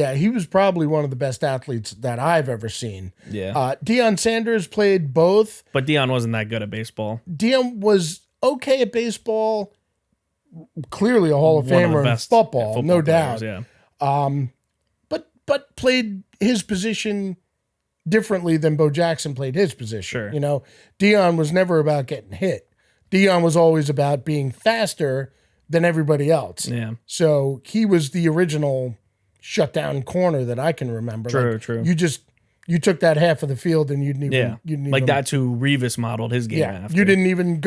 probably one of the best athletes that I've ever seen. Yeah. Deion Sanders played both. But Deion wasn't that good at baseball. Deion was okay at baseball. Clearly a Hall of Famer in football, no doubt. Yeah. But played his position differently than Bo Jackson played his position. Sure. You know, Deion was never about getting hit. Deion was always about being faster than everybody else. Yeah. So he was the original shutdown corner that I can remember. True. You took that half of the field and you didn't even that's who Revis modeled his game after. You didn't even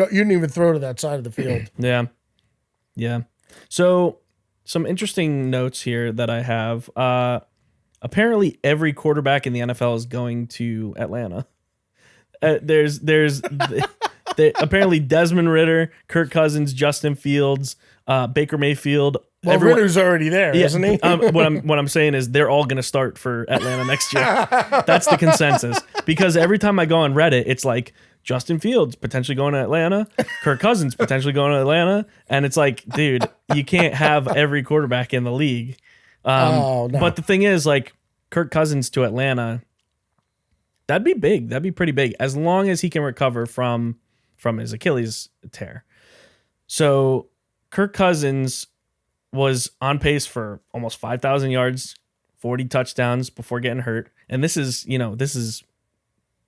throw to that side of the field. Yeah. So some interesting notes here that I have. Apparently every quarterback in the NFL is going to Atlanta. There's apparently Desmond Ridder, Kirk Cousins, Justin Fields, Baker Mayfield. Well, Ritter's already there, isn't he? What I'm saying is they're all going to start for Atlanta next year. That's the consensus. Because every time I go on Reddit, it's like Justin Fields potentially going to Atlanta, Kirk Cousins potentially going to Atlanta, and it's like, dude, you can't have every quarterback in the league. No. But the thing is, like, Kirk Cousins to Atlanta, that'd be big. That'd be pretty big, as long as he can recover from his Achilles tear. So Kirk Cousins was on pace for almost 5,000 yards, 40 touchdowns before getting hurt. And this is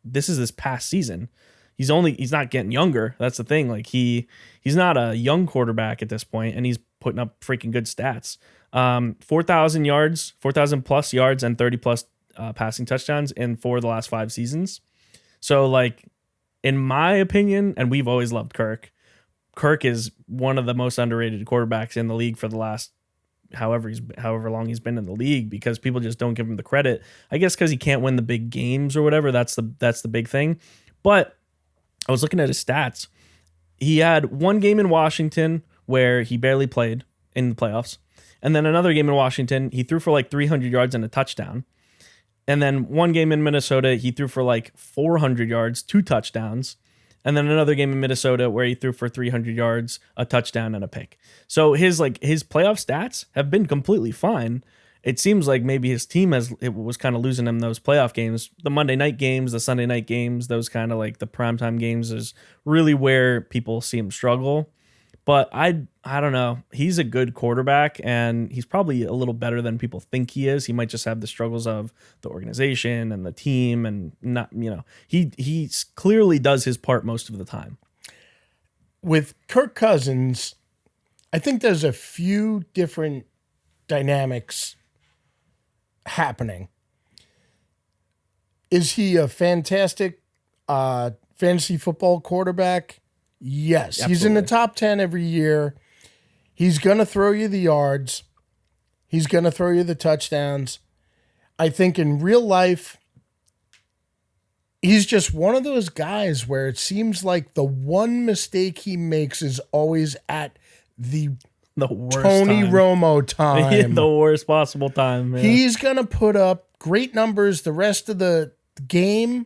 this past season. He's not getting younger. That's the thing. Like he's not a young quarterback at this point, and he's putting up freaking good stats. 4,000 yards, 4,000 plus yards, and 30 plus passing touchdowns in 4 of the last 5 seasons. So, like, in my opinion, and we've always loved Kirk. Kirk is one of the most underrated quarterbacks in the league for the last however long he's been in the league, because people just don't give him the credit. I guess because he can't win the big games or whatever. That's the big thing. But I was looking at his stats. He had one game in Washington where he barely played in the playoffs. And then another game in Washington, he threw for like 300 yards and a touchdown. And then one game in Minnesota, he threw for like 400 yards, 2 touchdowns. And then another game in Minnesota where he threw for 300 yards, a touchdown, and a pick. So his playoff stats have been completely fine. It seems like maybe his team was kind of losing him those playoff games. The Monday night games, the Sunday night games, those kind of like the primetime games is really where people see him struggle. But I don't know. He's a good quarterback, and he's probably a little better than people think he is. He might just have the struggles of the organization and the team, and not, he clearly does his part most of the time. with Kirk Cousins, I think there's a few different dynamics happening. Is he a fantastic fantasy football quarterback? Yes. Absolutely. He's in the top 10 every year. He's going to throw you the yards. He's going to throw you the touchdowns. I think in real life, he's just one of those guys where it seems like the one mistake he makes is always at the worst Tony time. Romo time. The worst possible time. Yeah. He's going to put up great numbers the rest of the game,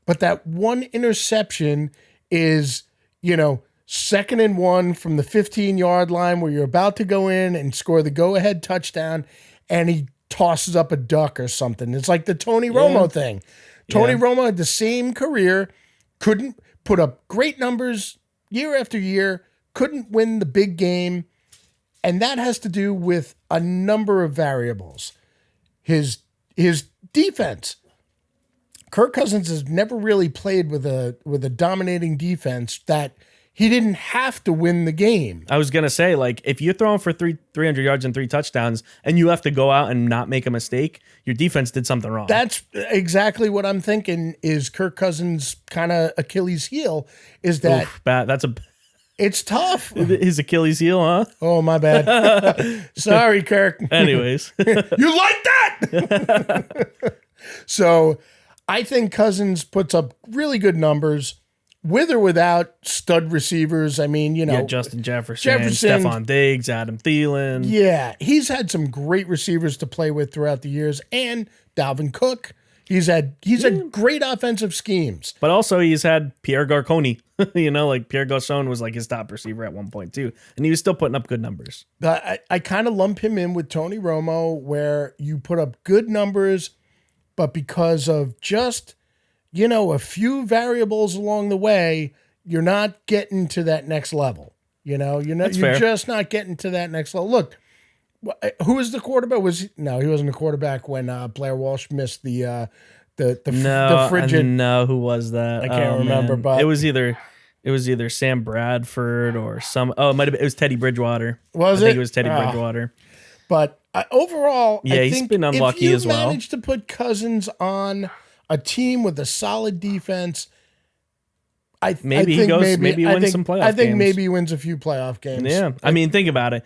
but that one interception is, 2nd and 1 from the 15-yard line where you're about to go in and score the go-ahead touchdown, and he tosses up a duck or something. It's like the Tony Romo thing. Tony Romo had the same career, couldn't put up great numbers year after year, couldn't win the big game, and that has to do with a number of variables. His defense. Kirk Cousins has never really played with a dominating defense that he didn't have to win the game. I was going to say, like, if you're throwing for 300 yards and 3 touchdowns and you have to go out and not make a mistake, your defense did something wrong. That's exactly what I'm thinking is Kirk Cousins' kind of Achilles heel is that. Oof, it's tough. His Achilles heel, huh? Oh, my bad. Sorry, Kirk. Anyways. You like that? So I think Cousins puts up really good numbers. With or without stud receivers, I mean, Justin Jefferson, Stephon Diggs, Adam Thielen. Yeah, he's had some great receivers to play with throughout the years, and Dalvin Cook. He's had great offensive schemes. But also he's had Pierre Garconi. Pierre Garcon was like his top receiver at one point too, and he was still putting up good numbers. I kind of lump him in with Tony Romo, where you put up good numbers, but because of just a few variables along the way, you're not getting to that next level. You're just not getting to that next level. Look, who was the quarterback? He wasn't a quarterback when Blair Walsh missed the frigid. No, who was that? I can't remember, but it was either Sam Bradford or some. Oh, it was Teddy Bridgewater. I think it was Teddy Bridgewater. But overall, I he's think been unlucky if you as well. Managed to put Cousins on a team with a solid defense, I think maybe he wins some playoff games. I think maybe he wins a few playoff games. Yeah. I mean, think about it.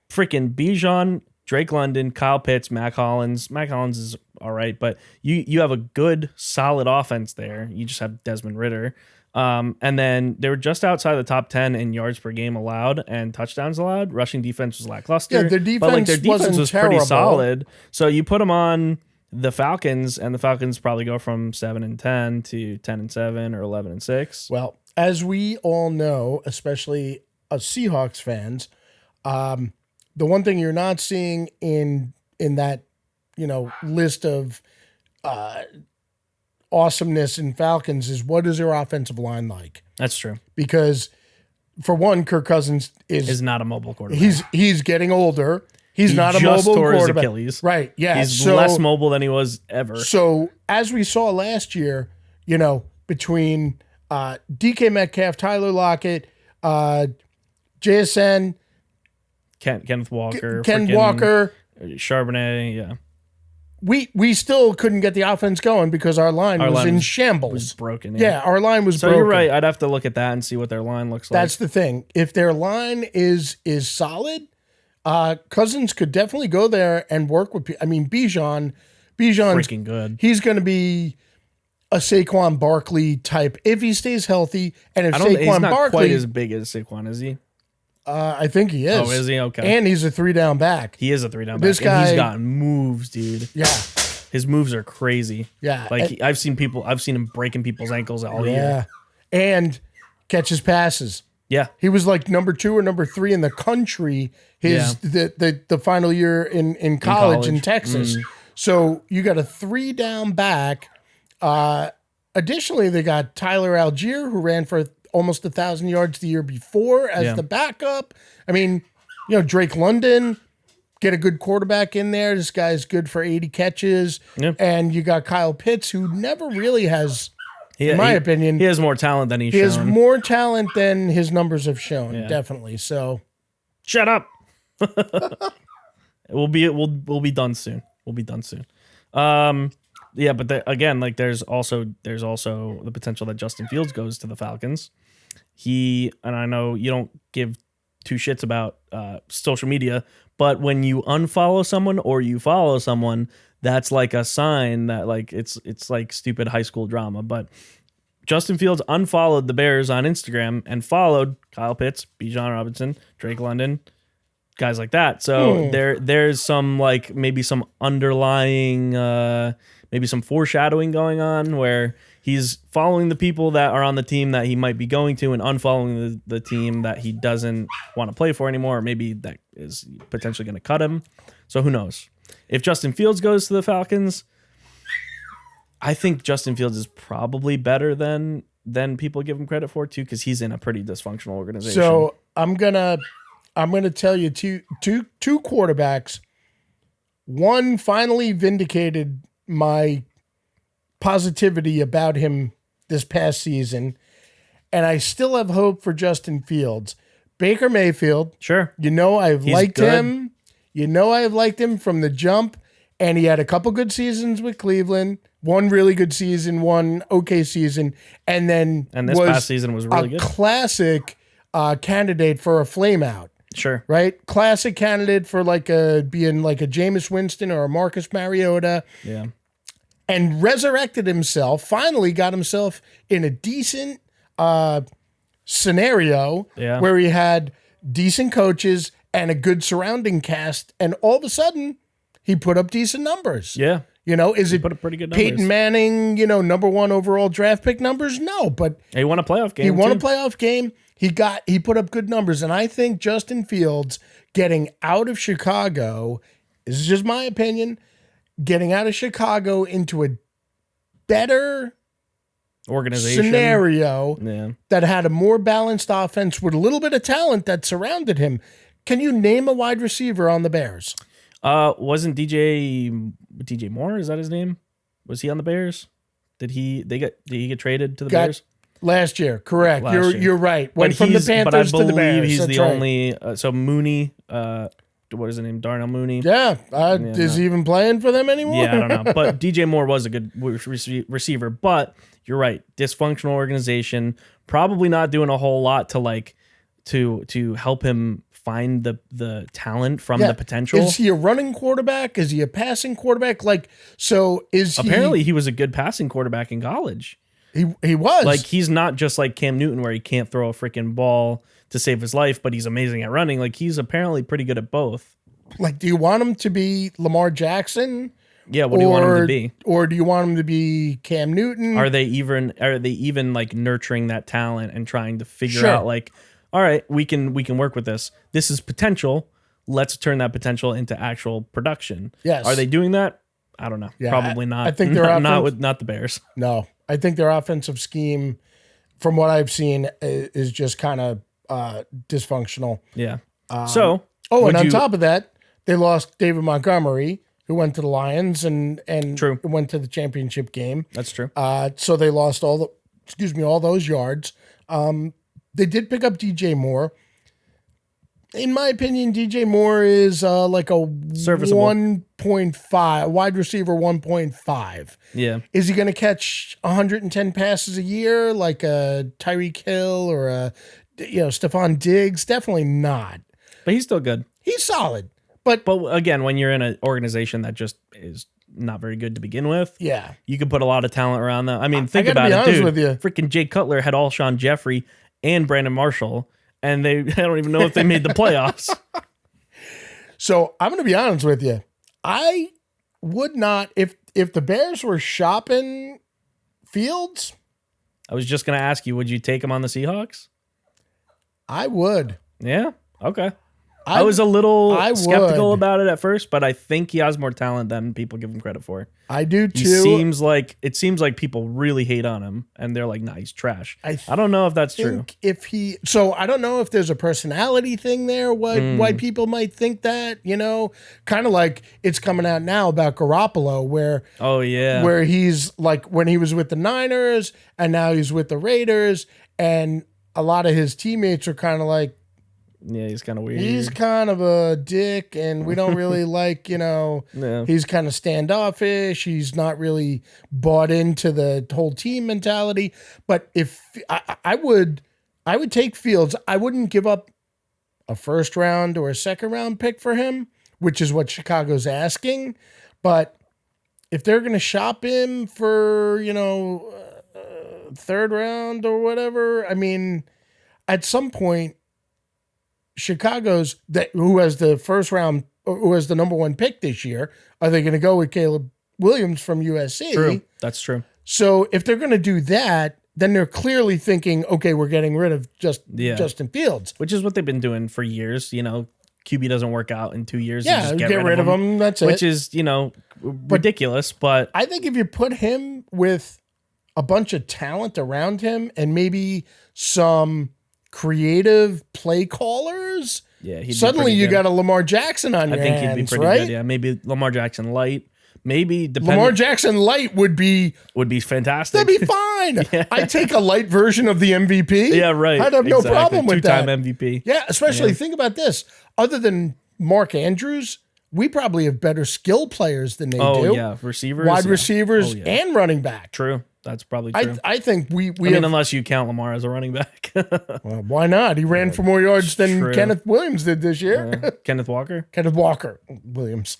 Freaking Bijan, Drake London, Kyle Pitts, Mac Hollins. Mac Hollins is all right, but you have a good, solid offense there. You just have Desmond Ridder. And then they were just outside the top 10 in yards per game allowed and touchdowns allowed. Rushing defense was lackluster. Yeah, their defense was pretty solid. So you put them on the Falcons, and the Falcons probably go from 7-10 to 10-7 or 11-6. Well, as we all know, especially as Seahawks fans, the one thing you're not seeing in that list of awesomeness in Falcons is what is their offensive line like? That's true. Because for one, Kirk Cousins is not a mobile quarterback. He's getting older. He not a mobile tore quarterback. His Achilles. Right, yeah. He's less mobile than he was ever. So, as we saw last year, between DK Metcalf, Tyler Lockett, JSN, Kenneth Walker, Charbonnet, yeah. We still couldn't get the offense going because our line was in shambles. Was broken. Yeah, our line was broken. So you're right. I'd have to look at that and see what their line looks like. That's the thing. If their line is solid, Cousins could definitely go there and work with. Bijan's freaking good. He's going to be a Saquon Barkley type if he stays healthy. And if he's not quite as big as Saquon, is he? I think he is. Oh, is he? Okay. And he's a 3-down back. He is a 3-down back. This guy, and he's got moves, dude. Yeah. His moves are crazy. Yeah. I've seen him breaking people's ankles all year. Yeah. And catches passes. Yeah. He was like number 2 or number 3 in the country the final year in college in Texas. So you got a 3-down back. Additionally, they got Tyler Algier, who ran for almost 1,000 yards the year before as the backup. Drake London, get a good quarterback in there. This guy's good for 80 catches. Yep. And you got Kyle Pitts, who never really has In my opinion, he has more talent than he's he shown. has more talent than his numbers have shown. Yeah. Definitely. So, shut up. We'll be done soon. We'll be done soon. Yeah, but again, like there's also the potential that Justin Fields goes to the Falcons. And I know you don't give two shits about social media, but when you unfollow someone or you follow someone, that's like a sign that like it's like stupid high school drama. But Justin Fields unfollowed the Bears on Instagram and followed Kyle Pitts, Bijan Robinson, Drake London, guys like that. So there's some like maybe some underlying maybe some foreshadowing going on where he's following the people that are on the team that he might be going to and unfollowing the team that he doesn't want to play for anymore, or maybe that is potentially going to cut him. So who knows? If Justin Fields goes to the Falcons, I think Justin Fields is probably better than people give him credit for too, because he's in a pretty dysfunctional organization. So I'm gonna tell you two quarterbacks. One finally vindicated my positivity about him this past season, and I still have hope for Justin Fields. Baker Mayfield. Sure. I've liked him. I've liked him from the jump, and he had a couple good seasons with Cleveland. One really good season, one okay season, and this past season was really good. Classic candidate for a flameout. Sure. Right? Classic candidate for being like a Jameis Winston or a Marcus Mariota. Yeah. And resurrected himself, finally got himself in a decent scenario where he had decent coaches and a good surrounding cast. And all of a sudden, he put up decent numbers. Yeah. Is it put up pretty good numbers. Peyton Manning, number one overall draft pick numbers? No, but he won a playoff game. He won a playoff game. He put up good numbers. And I think Justin Fields getting out of Chicago, this is just my opinion, getting out of Chicago into a better organization scenario that had a more balanced offense with a little bit of talent that surrounded him. Can you name a wide receiver on the Bears? Wasn't DJ Moore? Is that his name? Was he on the Bears? Did he get traded to the Bears? Last year, correct. You're right. Went from the Panthers but I to the Bears. He's That's the right. only. So Mooney. What is his name? Darnell Mooney. Yeah. Is he even playing for them anymore? Yeah, I don't know. But DJ Moore was a good receiver. But you're right. Dysfunctional organization. Probably not doing a whole lot to help him find the talent from the potential. Is he a running quarterback? Is he a passing quarterback? Apparently he was a good passing quarterback in college. He was. Like, he's not just like Cam Newton where he can't throw a freaking ball to save his life, but he's amazing at running. Like, he's apparently pretty good at both. Like, do you want him to be Lamar Jackson? Yeah, what do you want him to be? Or do you want him to be Cam Newton? Are they even like nurturing that talent and trying to figure out like, all right, we can work with this. This is potential. Let's turn that potential into actual production. Yes. Are they doing that? I don't know. Yeah, Probably not. I think they're not the Bears. No, I think their offensive scheme, from what I've seen, is just kind of dysfunctional. Yeah. And on top of that, they lost David Montgomery, who went to the Lions and True. went to the championship game. That's true. So they lost all those yards. They did pick up DJ Moore. In my opinion, DJ Moore is like a serviceable 1.5 wide receiver 1.5. Yeah. Is he going to catch 110 passes a year like a Tyreek Hill or a Stephon Diggs? Definitely not. But he's still good. He's solid. But again, when you're in an organization that just is not very good to begin with, you can put a lot of talent around them. I mean, think about it, dude. With you. Freaking Jay Cutler had Alshon Jeffrey and Brandon Marshall, and I don't even know if they made the playoffs. So I'm going to be honest with you. I would not, if the Bears were shopping Fields. I was just going to ask you, would you take him on the Seahawks? I would. Yeah? Okay. I was a little I skeptical would. about it at first, but I think he has more talent than people give him credit for. I do He too. seems like people really hate on him, and they're like, "Nah, he's trash." I don't know if that's true. So I don't know if there's a personality thing there. Why people might think that, kind of like it's coming out now about Garoppolo, where he's like when he was with the Niners and now he's with the Raiders, and a lot of his teammates are kind of like, yeah, he's kind of weird. He's kind of a dick, and we don't really like, he's kind of standoffish. He's not really bought into the whole team mentality. But if I would take Fields, I wouldn't give up a first round or a second round pick for him, which is what Chicago's asking. But if they're going to shop him for, third round or whatever, I mean, at some point, Chicago's who has the first round, who has the number one pick this year, are they going to go with Caleb Williams from USC? True. That's true. So if they're going to do that, then they're clearly thinking, okay, we're getting rid of Justin Fields. Which is what they've been doing for years. QB doesn't work out in 2 years. Yeah, just get rid of him. That's it. Which is, ridiculous. But I think if you put him with a bunch of talent around him and maybe some creative play callers, suddenly you got a Lamar Jackson on your hands, he'd be pretty good. Yeah, maybe Lamar Jackson light. Maybe Lamar Jackson light would be fantastic. That'd be fine. Yeah. I'd take a light version of the MVP. Yeah, right. I'd have no problem with that. Two-time MVP. Yeah, especially think about this. Other than Mark Andrews, we probably have better skill players than they do. Oh, yeah. Receivers. Wide receivers and running back. True. That's probably true. I think we unless you count Lamar as a running back. Well, why not? He ran for more yards than Kenneth Williams did this year. Kenneth Walker? Kenneth Walker Williams.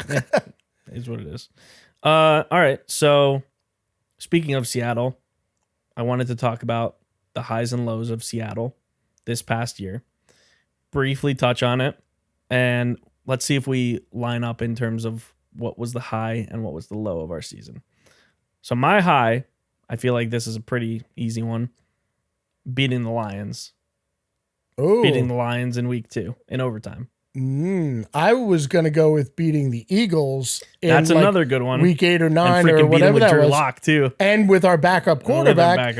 Is what it is. All right. So, speaking of Seattle, I wanted to talk about the highs and lows of Seattle this past year. Briefly touch on it, and let's see if we line up in terms of what was the high and what was the low of our season. So, my high, I feel like this is a pretty easy one. Beating the Lions. Oh. Beating the Lions in week 2 in overtime. I was going to go with beating the Eagles. That's another good one. Week 8 or 9 or whatever that was. Lock too. And with our backup quarterback.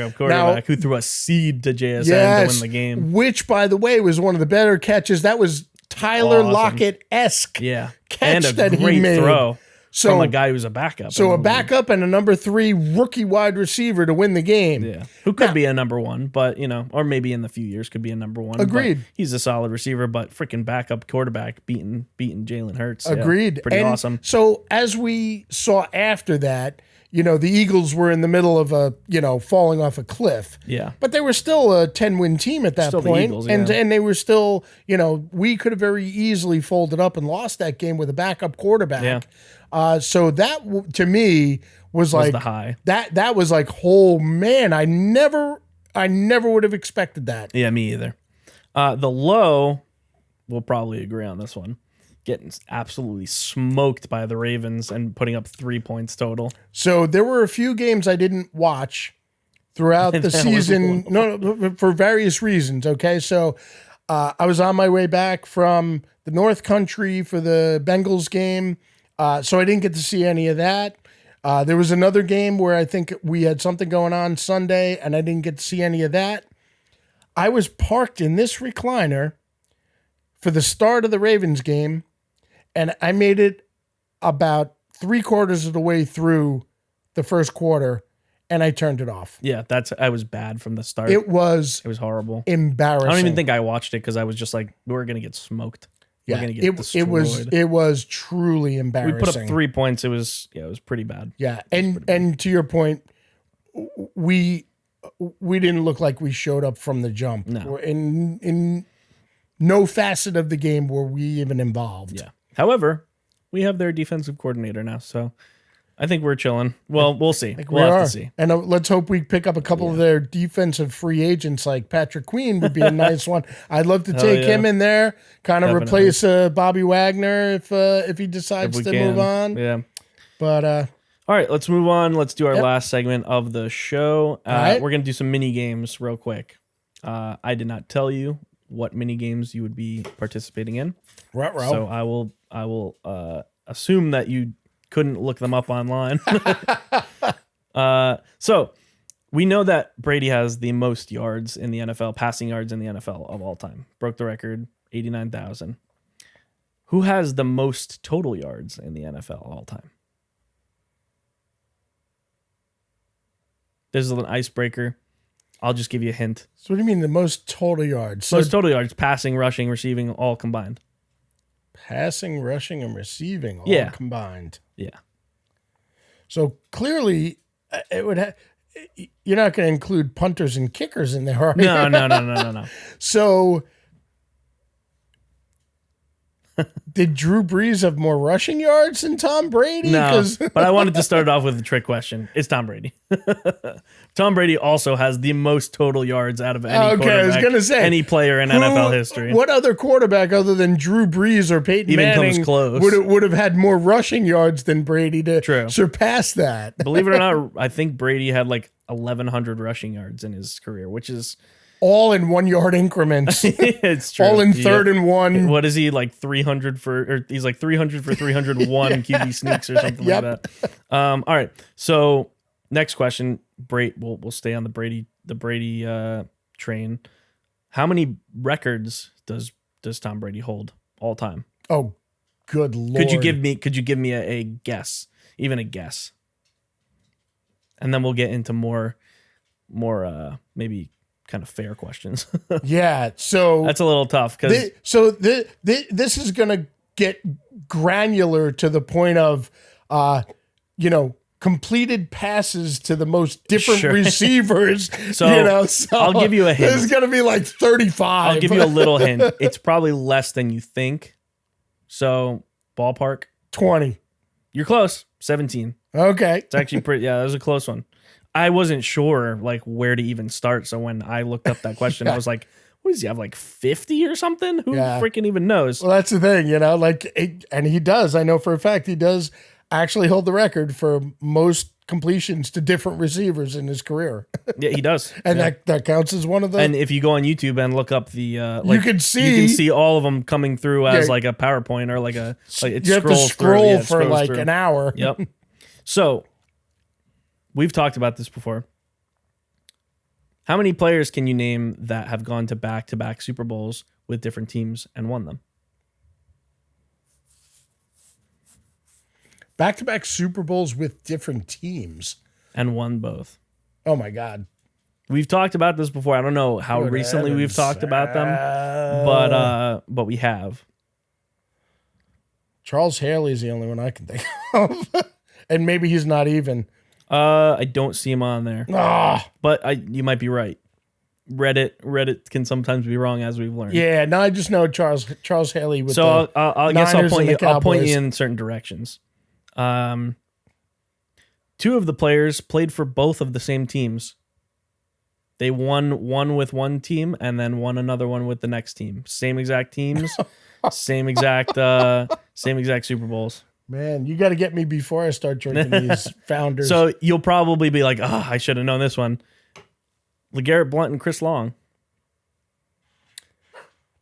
Who threw a seed to JSN to win the game. Which, by the way, was one of the better catches. That was Tyler Lockett-esque catch that he made. Throw. From a guy who's a backup. So a backup and a number 3 rookie wide receiver to win the game. Yeah. Who could be a number 1, but, or maybe in the few years could be a number 1. Agreed. He's a solid receiver, but freaking backup quarterback beating Jalen Hurts. Agreed. Yeah, pretty awesome. So as we saw after that, the Eagles were in the middle of falling off a cliff. Yeah. But they were still a 10-win team at that point. The Eagles, and they were still, we could have very easily folded up and lost that game with a backup quarterback. Yeah. So that to me was the high. That was like, oh man, I never would have expected that. Yeah, me either. The low, we'll probably agree on this one. Getting absolutely smoked by the Ravens and putting up 3 points total. So there were a few games I didn't watch throughout the season. No, for various reasons. Okay, so I was on my way back from the North Country for the Bengals game. So I didn't get to see any of that. There was another game where I think we had something going on Sunday, and I didn't get to see any of that. I was parked in this recliner for the start of the Ravens game, and I made it about 3/4 of the way through the first quarter, and I turned it off. Yeah, I was bad from the start. It was horrible. Embarrassing. I don't even think I watched it because I was just like, we're going to get smoked. Yeah, it was truly embarrassing. We put up 3 points. It was pretty bad. Yeah, and to your point, we didn't look like we showed up from the jump. No. In no facet of the game were we even involved. Yeah. However, we have their defensive coordinator now, so I think we're chilling. Well, we'll see. We'll have to see. And let's hope we pick up a couple of their defensive free agents, like Patrick Queen would be a nice one. I'd love to take him in there, kind of replace Bobby Wagner if he decides to move on. Yeah. But all right, let's move on. Let's do our last segment of the show. Right. We're gonna do some mini games real quick. I did not tell you what mini games you would be participating in. Ruh-roh. So I will assume that you couldn't look them up online. So we know that Brady has the most yards in the NFL, passing yards in the NFL of all time. Broke the record, 89,000. Who has the most total yards in the NFL of all time? This is an icebreaker. I'll just give you a hint. So what do you mean the most total yards? Most total yards, passing, rushing, receiving, all combined. Passing, rushing, and receiving all combined. Yeah. So clearly, it would have. You're not going to include punters and kickers in there, are you? No. So, did Drew Brees have more rushing yards than Tom Brady? No, but I wanted to start off with a trick question. It's Tom Brady. Tom Brady also has the most total yards out of any quarterback, I was gonna say, any player in NFL history. What other quarterback other than Drew Brees or Peyton Manning comes close. would have had more rushing yards than Brady to surpass that? Believe it or not, I think Brady had like 1,100 rushing yards in his career, which is all in 1 yard increments. It's true. All in third and one. What is he like 300 for? Or he's like 300 for 301 QB sneaks or something like that. All right. So next question, we'll stay on the Brady train. How many records does Tom Brady hold all time? Oh, good Lord! Could you give me a guess, even a guess, and then we'll get into more maybe kind of fair questions. Yeah, so that's a little tough because this is gonna get granular to the point of completed passes to the most different receivers. So, I'll give you a hint. This is gonna be like 35. I'll give you a little hint. It's probably less than you think. So ballpark 20. You're close. 17. Okay, it's actually pretty. Yeah, that was a close one. I wasn't sure like where to even start. So when I looked up that question, I was like, what does he have, like 50 or something? Who freaking even knows? Well, that's the thing, and he does. I know for a fact he does actually hold the record for most completions to different receivers in his career. Yeah, he does. And that counts as one of them. And if you go on YouTube and look up the you can see all of them coming through as like a PowerPoint or like you have to scroll for an hour. Yep. So we've talked about this before. How many players can you name that have gone to back-to-back Super Bowls with different teams and won them? Back-to-back Super Bowls with different teams. And won both. Oh, my God. We've talked about this before. I don't know how recently we've talked about them, but we have. Charles Haley's the only one I can think of. And maybe he's not even. I don't see him on there. But you might be right. Reddit can sometimes be wrong, as we've learned. Yeah, no, I just know Charles Haley with so the I guess I'll point you in in certain directions. Two of the players played for both of the same teams. They won one with one team and then won another one with the next team. Same exact teams, same exact Super Bowls. Man, you got to get me before I start drinking these founders. So you'll probably be like, I should have known this one. LeGarrette Blount and Chris Long.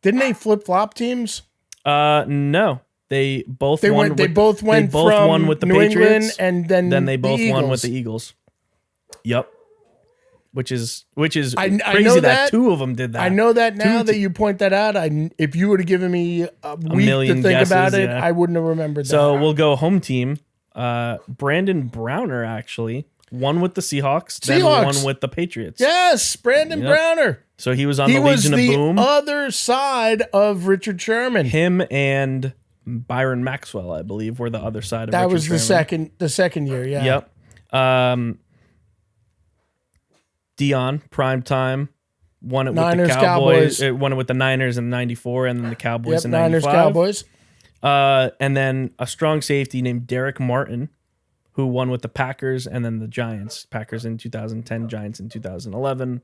Didn't they flip-flop teams? No. They both won. They both won with the New Patriots, England, and then they both won with the Eagles. Yep. Which is crazy that two of them did that. I know that now that you point that out. If you would have given me a week to think about it, I wouldn't have remembered that. So we'll go home team. Brandon Browner actually won with the Seahawks, then won with the Patriots. Yes, Brandon Browner. So he was on the Legion of Boom. Other side of Richard Sherman. Him and Byron Maxwell, I believe, were the other side of Richard Sherman. That was the second year, yeah. Yep. Dion, prime time, won it with the Cowboys. It won it with the Niners in '94, and then the Cowboys in '95. Niners, Cowboys. And then a strong safety named Derek Martin, who won with the Packers and then the Giants. Packers in 2010, Giants in 2011.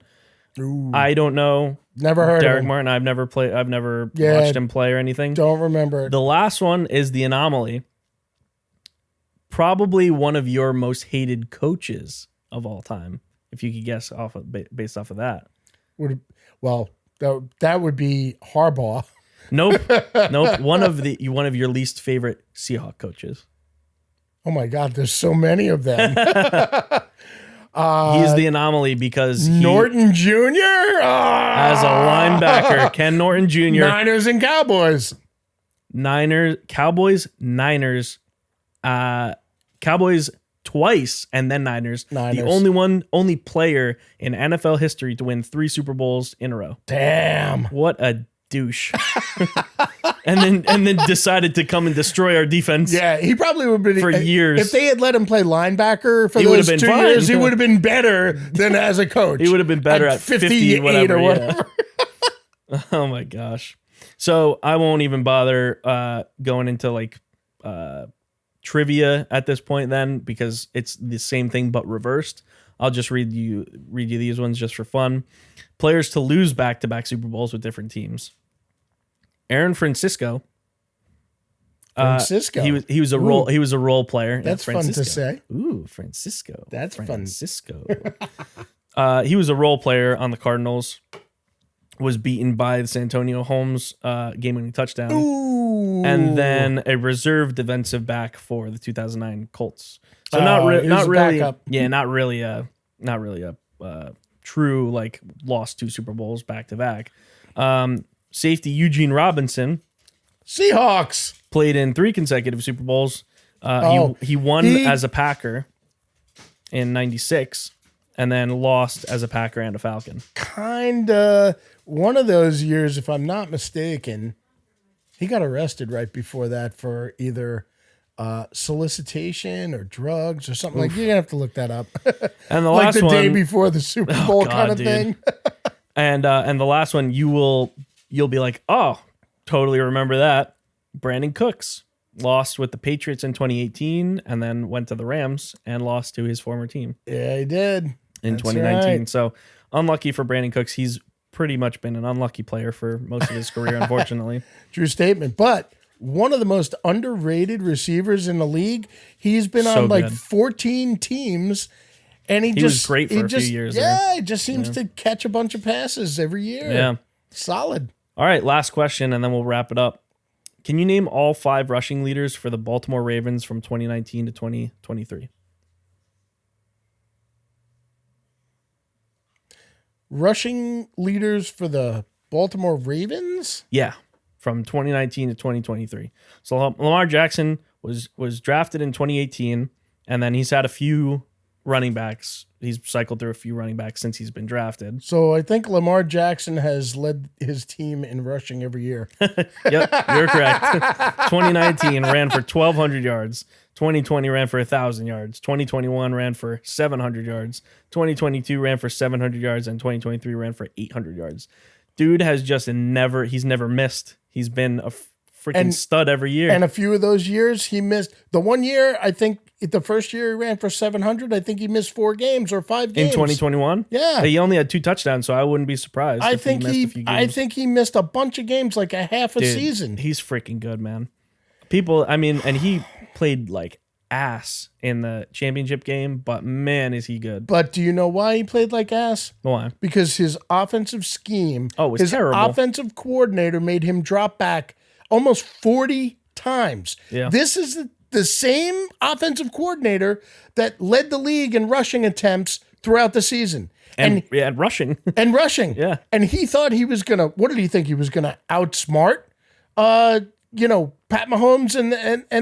Ooh. I don't know. Never heard Derek of him. Martin. I've never watched him play or anything. Don't remember it. The last one is the anomaly. Probably one of your most hated coaches of all time, if you could guess based off of that. That would be Harbaugh. Nope. Nope. One of your least favorite Seahawk coaches. Oh my God, there's so many of them. He's the anomaly because Norton Jr. as a linebacker, Ken Norton Jr. Niners and Cowboys. Cowboys, Niners, Cowboys twice, and then Niners. The only player in NFL history to win 3 Super Bowls in a row. Damn. What a douche. and then decided to come and destroy our defense. Yeah, he probably would have been for years. If they had let him play linebacker for those 2 years, he would have been better than as a coach. He would have been better at 58 whatever, or whatever. Yeah. Oh my gosh. So I won't even bother going into like trivia at this point then, because it's the same thing but reversed. I'll just read you these ones just for fun. Players to lose back-to-back Super Bowls with different teams. Aaron Francisco. He was a role player. That's fun to say. Ooh, Francisco. That's Francisco. He was a role player on the Cardinals. Was beaten by the San Antonio Holmes game-winning touchdown. Ooh. And then a reserve defensive back for the 2009 Colts. So not really a true like lost 2 Super Bowls back to back. Safety Eugene Robinson, Seahawks, played in 3 consecutive Super Bowls. He won as a Packer in '96, and then lost as a Packer and a Falcon. Kinda one of those years, if I'm not mistaken. He got arrested right before that for either solicitation or drugs or something. Like, you're gonna have to look that up. And the like last the one, day before the Super Bowl kind of thing. And the last one, you'll be like, oh, totally remember that. Brandon Cooks lost with the Patriots in 2018, and then went to the Rams and lost to his former team. Yeah, he did in 2019. Right. So unlucky for Brandon Cooks. He's pretty much been an unlucky player for most of his career, unfortunately. True statement. But one of the most underrated receivers in the league. He's been on like 14 teams, and he was great for a few years. Yeah, he just seems to catch a bunch of passes every year. Yeah. Solid. All right, last question, and then we'll wrap it up. Can you name all 5 rushing leaders for the Baltimore Ravens from 2019 to 2023? Rushing leaders for the Baltimore Ravens? Yeah, from 2019 to 2023. So Lamar Jackson was drafted in 2018, and then he's had a few running backs. He's cycled through a few running backs since he's been drafted. So I think Lamar Jackson has led his team in rushing every year. Yep, you're correct. 2019 ran for 1,200 yards. 2020 ran for 1,000 yards. 2021 ran for 700 yards. 2022 ran for 700 yards, and 2023 ran for 800 yards. Dude has just he's never missed. He's been a freaking stud every year. And a few of those years he missed. The one year, I think the first year he ran for 700, I think he missed 4 games or 5 games. In 2021? Yeah. He only had 2 touchdowns, so I wouldn't be surprised I think he missed a bunch of games, like a half a season. He's freaking good, man. And he played like ass in the championship game, but man, is he good. But do you know why he played like ass? Why? Because his offensive scheme, was terrible. His offensive coordinator made him drop back almost 40 times. Yeah. This is the same offensive coordinator that led the league in rushing attempts throughout the season. And rushing. And rushing. Yeah. And he thought he was going to, what did he think? He was going to outsmart, Pat Mahomes and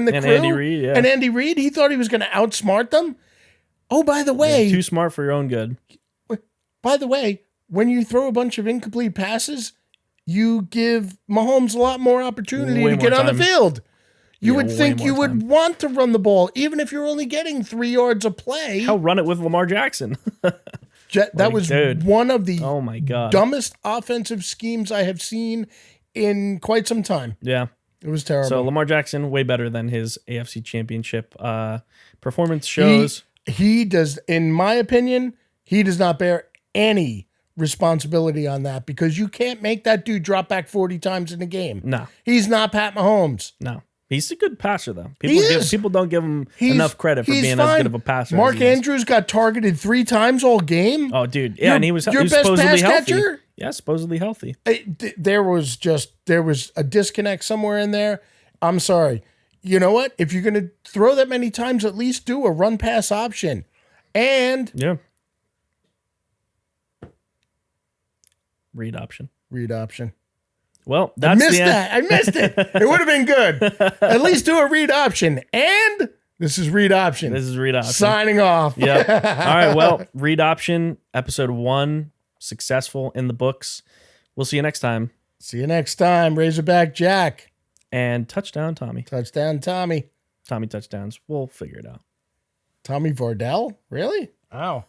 the crew. Andy Reid, yeah. And Andy Reid, he thought he was going to outsmart them. Oh, by the way. Yeah, too smart for your own good. By the way, when you throw a bunch of incomplete passes, you give Mahomes a lot more opportunity to get on the field. You would think you would want to run the ball, even if you're only getting 3 yards a play. Hell, run it with Lamar Jackson. That was one of the dumbest offensive schemes I have seen in quite some time. Yeah. It was terrible. So Lamar Jackson, way better than his AFC Championship performance shows. He does, in my opinion, he does not bear any responsibility on that, because you can't make that dude drop back 40 times in a game. No. He's not Pat Mahomes. No. He's a good passer, though. People don't give him enough credit for being as good of a passer. Mark Andrews got targeted 3 times all game. Oh, dude. Yeah, and he was your best supposedly pass healthy. Catcher? Yeah, supposedly healthy. There was a disconnect somewhere in there. I'm sorry. You know what? If you're going to throw that many times, at least do a run pass option. And Yeah. Read option. Well, that's I missed the end. that. I missed it. It would have been good. At least do a read option. And this is read option. Signing off. Yeah. All right. Well, read option, episode 1, successful in the books. We'll see you next time. See you next time. Razorback Jack. And touchdown, Tommy. Touchdown, Tommy. Tommy touchdowns. We'll figure it out. Tommy Vardell? Really? Wow.